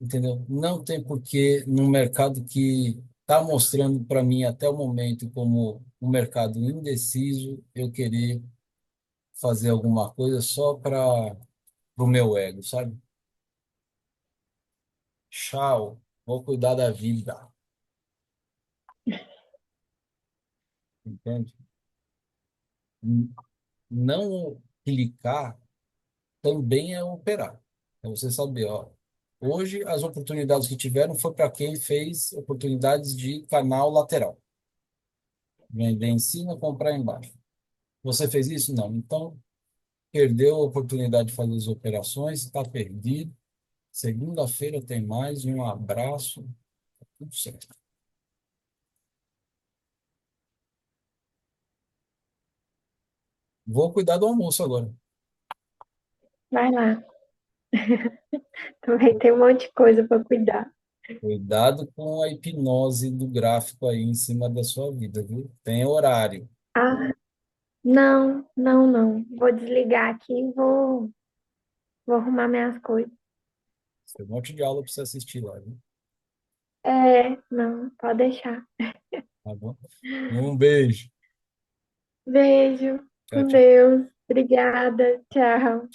entendeu? Não tem porquê, num mercado que está mostrando para mim até o momento como um mercado indeciso, eu querer fazer alguma coisa só para o meu ego, sabe? Tchau, vou cuidar da vida, entende? N- Não clicar também é operar. É você saber, ó, Hoje, as oportunidades que tiveram foi para quem fez oportunidades de canal lateral. Vender em cima, comprar embaixo. Você fez isso? Não. Então, perdeu a oportunidade de fazer as operações, está perdido. Segunda-feira tem mais. Um abraço. Tudo certo. Vou cuidar do almoço agora. Vai lá. Também tem um monte de coisa para cuidar. Cuidado com a hipnose do gráfico aí em cima da sua vida, viu? Tem horário. Ah, não, não, não. Vou desligar aqui e vou arrumar minhas coisas. Tem um monte de aula para você assistir lá, viu? É, não, pode deixar. Tá bom? Um beijo. Beijo, Tchau, com tchau. Deus. Obrigada, tchau.